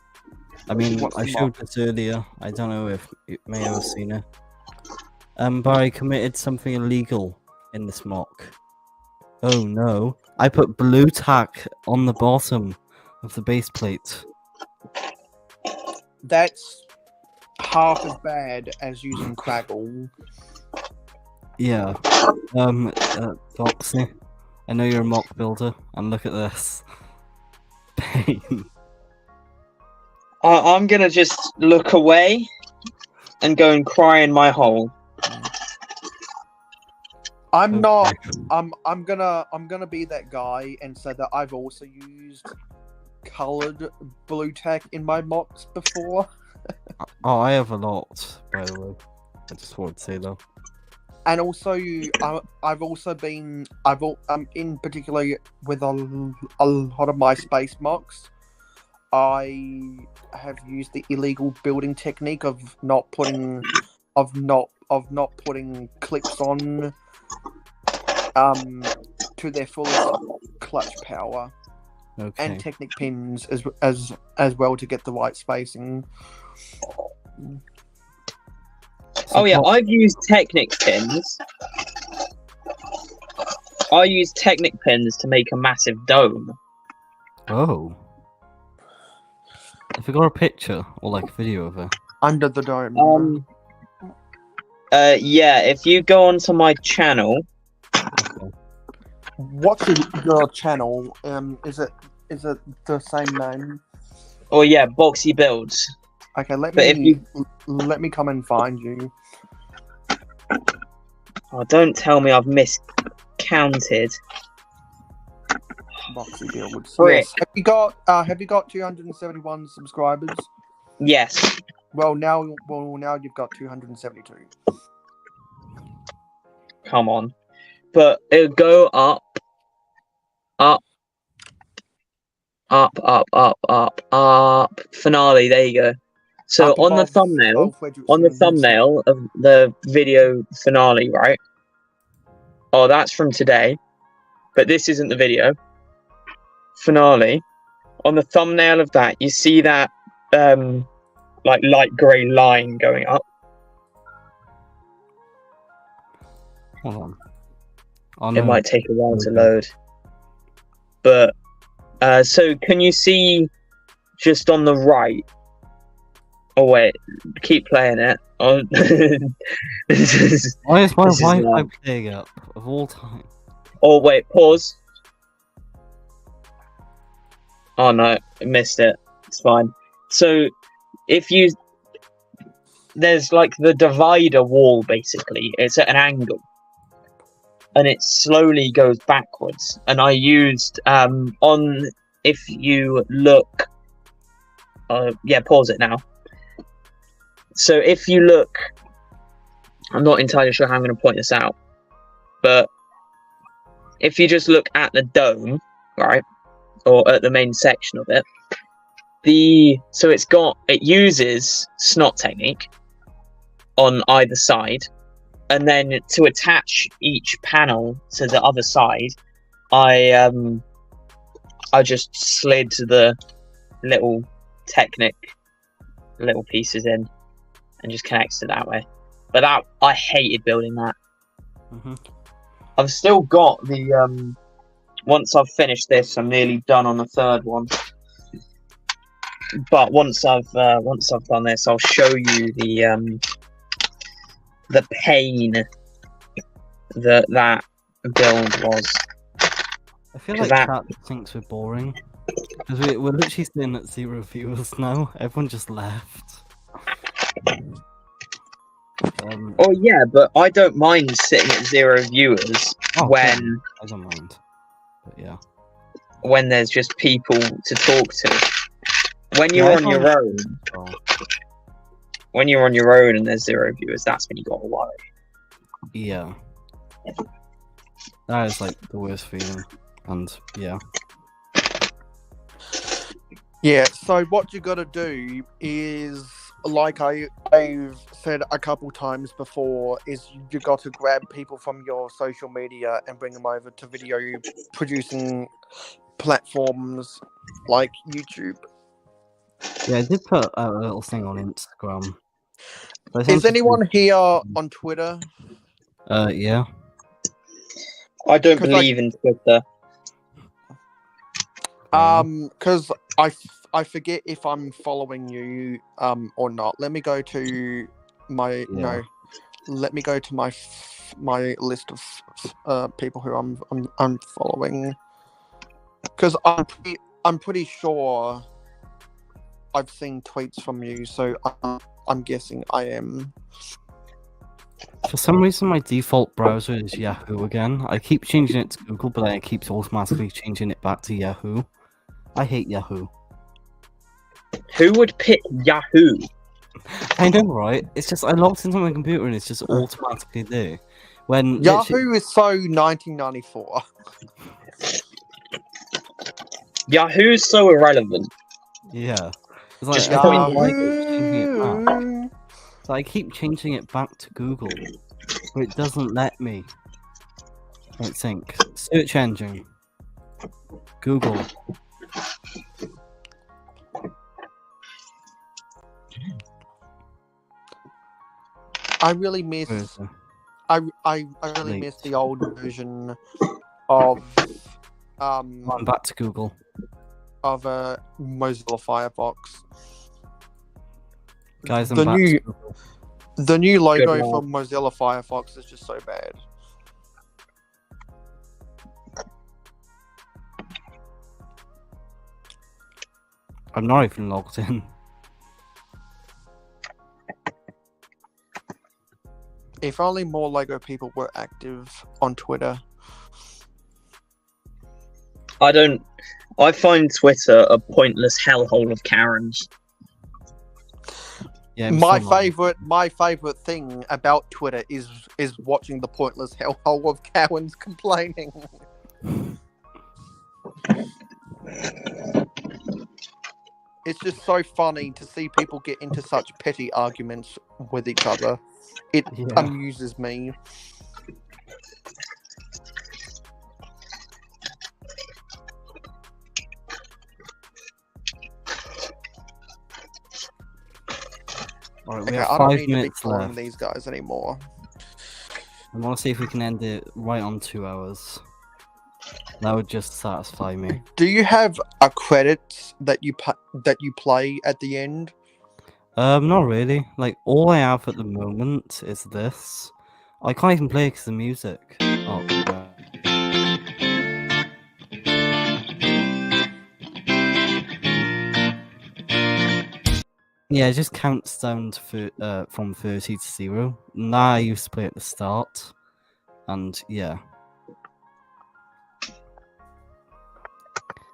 I mean, What's I the showed this earlier. I don't know if you may have seen it. But I committed something illegal in this mock. Oh no. I put blue tack on the bottom of the base plate. That's half as bad as using Craggle. Yeah. Foxy, I know you're a mock builder, and look at this. Pain. I'm gonna just look away and go and cry in my hole. I'm not. Okay. I'm gonna be that guy and say that I've also used colored blue tack in my mocks before. Oh, I have a lot, by the way. I just wanted to say though. And also, I've also been, in particular with a lot of my space mocks, I have used the illegal building technique of not of not putting clips on to their fullest clutch power, Okay. and Technic pins as well to get the right spacing. Oh yeah, I've used Technic pins. I use Technic pins to make a massive dome. Oh. Have you got a picture or like a video of it? Under the dome. Yeah, if you go onto my channel, Okay. What's your channel? Is it the same name? oh yeah, Boxy Builds. Okay, let But if me come and find you. Oh, don't tell me I've miscounted. Boxy Builds. Frick. Yes. Have you got 271 subscribers? Yes. Well, now you've got 272. Come on. But it'll go up, up, up, up, up, up, up. Finale, there you go. So Up on the above thumbnail, Frederickson on the and Vincent. thumbnail of the video finale, right? Oh, that's from today. But this isn't the video. Finale. On the thumbnail of that, you see that like light grey line going up. Hold on. Oh, It no. might take a while to Okay. load. But so can you see just on the right? Oh wait, keep playing it. Oh, this is, Why is my this is, Wi-Fi playing up of all time? oh wait, pause. Oh no, I missed it. It's fine. So if you there's like the divider wall basically. It's at an angle. And it slowly goes backwards. And I used on if you look yeah, pause it now. So if you look, I'm not entirely sure how I'm going to point this out, but if you just look at the dome, right, or at the main section of it, it uses snot technique on either side, and then to attach each panel to the other side, I just slid the little Technic little pieces in and just connects it that way. But that I hated building that. Mm-hmm. I've still got the once I've finished this, I'm nearly done on the third one. But once I've done this, I'll show you the pain that build was. I feel like chat thinks we're boring. Because we're literally sitting at 0 viewers now. Everyone just left. Oh yeah, but I don't mind sitting at 0 viewers when I don't mind. But yeah. When there's just people to talk to. When you're on your own, when you're on your own and there's 0 viewers, that's when you gotta worry. Yeah. That is like the worst feeling. And yeah. Yeah, so what you gotta do is, like I've said a couple times before, is you got to grab people from your social media and bring them over to video producing platforms like YouTube. Yeah, I did put a little thing on Instagram. Is anyone here on Twitter? Yeah. I don't believe in Twitter. Because I forget if I'm following you or not. Let me go to my Let me go to my list of people who I'm following. Because I'm pretty sure I've seen tweets from you, so I'm guessing I am. For some reason, my default browser is Yahoo again. I keep changing it to Google, but then it keeps automatically changing it back to Yahoo. I hate Yahoo. Who would pick Yahoo? I know, right? It's just I logged into my computer and it's just automatically there. When Yahoo is so 1994. Yahoo's so irrelevant. Yeah. It's like, Just I don't point like it, changing it back. So I keep changing it back to Google, but it doesn't let me. Let's think. Search engine. Google. I really miss. Where is it? I really miss the old version of I'm back to Google. Mozilla Firefox. Guys, I'm The back new- to Google. The new logo Good lord. from Mozilla Firefox is just so bad. I'm not even logged in. If only more Lego people were active on Twitter. I find Twitter a pointless hellhole of Karens. Yeah, I'm My still not. favorite thing about Twitter is watching the pointless hellhole of Cowans complaining. It's just so funny to see people get into such petty arguments with each other. It Yeah. amuses me. Alright, Okay, we have I don't 5 need to be minutes following left. these guys anymore. I want to see if we can end it right on 2 hours. That would just satisfy me. Do you have a credit that you play at the end? Not really. Like, all I have at the moment is this. I can't even play because of the music. Oh, right. Yeah, it just counts down to from 30 to 0. Now I used to play at the start, and yeah.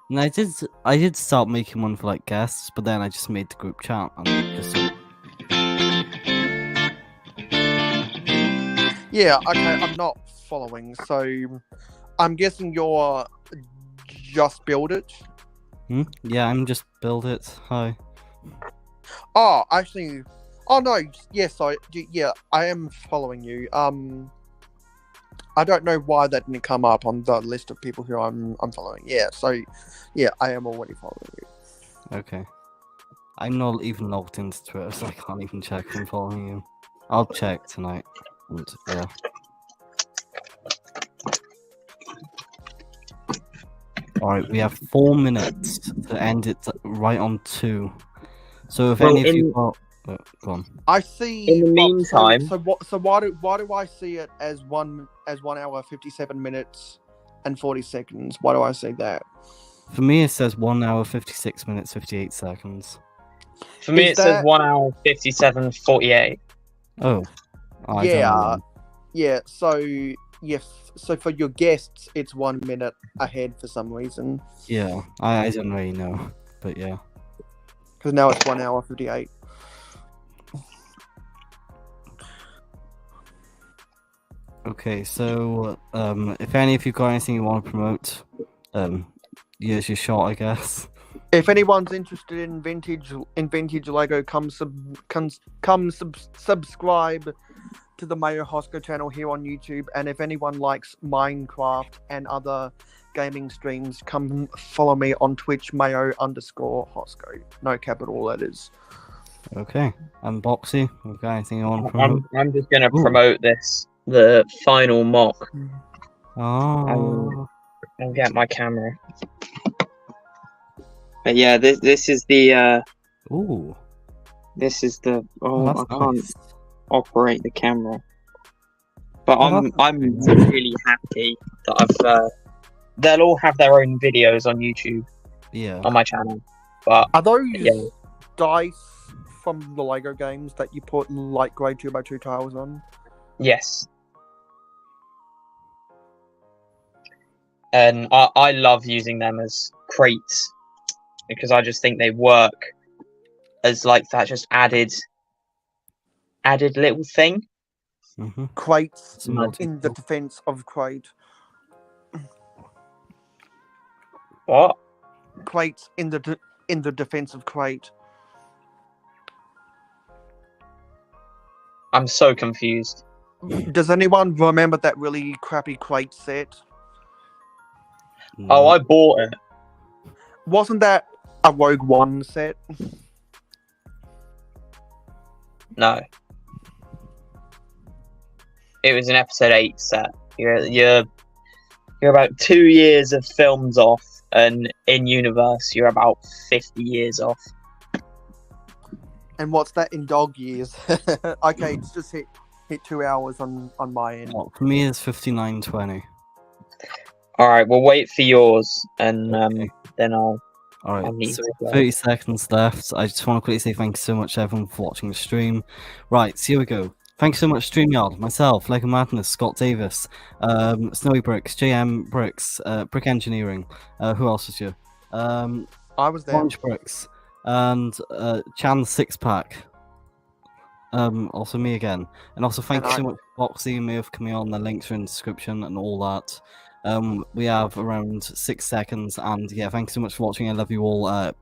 And I did start making one for like guests, but then I just made the group chat and just Yeah, okay, I'm not following, so I'm guessing you're just build it. Yeah, I'm just build it. Hi. Oh, actually, oh no, yes, yeah, I am following you. I don't know why that didn't come up on the list of people who I'm following. Yeah, so yeah, I am already following you. Okay. I'm not even logged into Twitter, so I can't even check if I'm following you. I'll check tonight. And yeah. Alright, we have 4 minutes to end it right on 2. So if any of you got... go on. I see. In the meantime- so why do I see it as 1 hour 57 minutes and 40 seconds? Why do I see that? For me, it says 1 hour, 56 minutes, 58 seconds. For me, Is it says that- 1 hour 57:48. Oh. I don't Yeah. know. Yeah. So for your guests, it's 1 minute ahead for some reason. Yeah, I don't really know. But yeah. Because now it's 1 hour 58. Okay, so if any of you got anything you want to promote, here's your shot, I guess. If anyone's interested in vintage Lego, come subscribe to the Mayo Hosco channel here on YouTube. And if anyone likes Minecraft and other gaming streams, come follow me on Twitch, Mayo_Hosco. No capital letters. Okay, and Boxy, you got anything you want to promote? I'm just gonna Ooh. promote the final mock, Oh, and get my camera. But yeah, this is the ooh, oh, that's I can't nice. operate the camera. But Oh, I'm that's really happy that I've they'll all have their own videos on YouTube Yeah. on my channel. But Are those Yeah. dice from the Lego games that you put light grey 2x2 tiles on? yes. And I love using them as crates because I just think they work as like that just added little thing. Mm-hmm. Crates Some more in the detail. defense of crate. What? Crates in the defense of crate. I'm so confused. Does anyone remember that really crappy crate set? Oh, I bought it. Wasn't that a Rogue One set? No. It was an episode 8 set. You're about 2 years of films off, and in universe you're about 50 years off. And what's that in dog years? Okay, it's just hit 2 hours on my end. What, for me, it's 59:20. Alright, we'll wait for yours, and Okay. then I'll Alright, need so to go. 30 seconds left. I just want to quickly say thank you so much, everyone, for watching the stream. Right, so here we go. Thank you so much, StreamYard, myself, Lego Madness, Scott Davis, Snowy Bricks, JM Bricks, Brick Engineering. Who else was here? I was there. Orange Bricks, and Chan Sixpack. Also me again. And also thank And you so much, Boxy and me for coming on. The links are in the description and all that. We have around 6 seconds, and yeah, thanks so much for watching. I love you all. Drink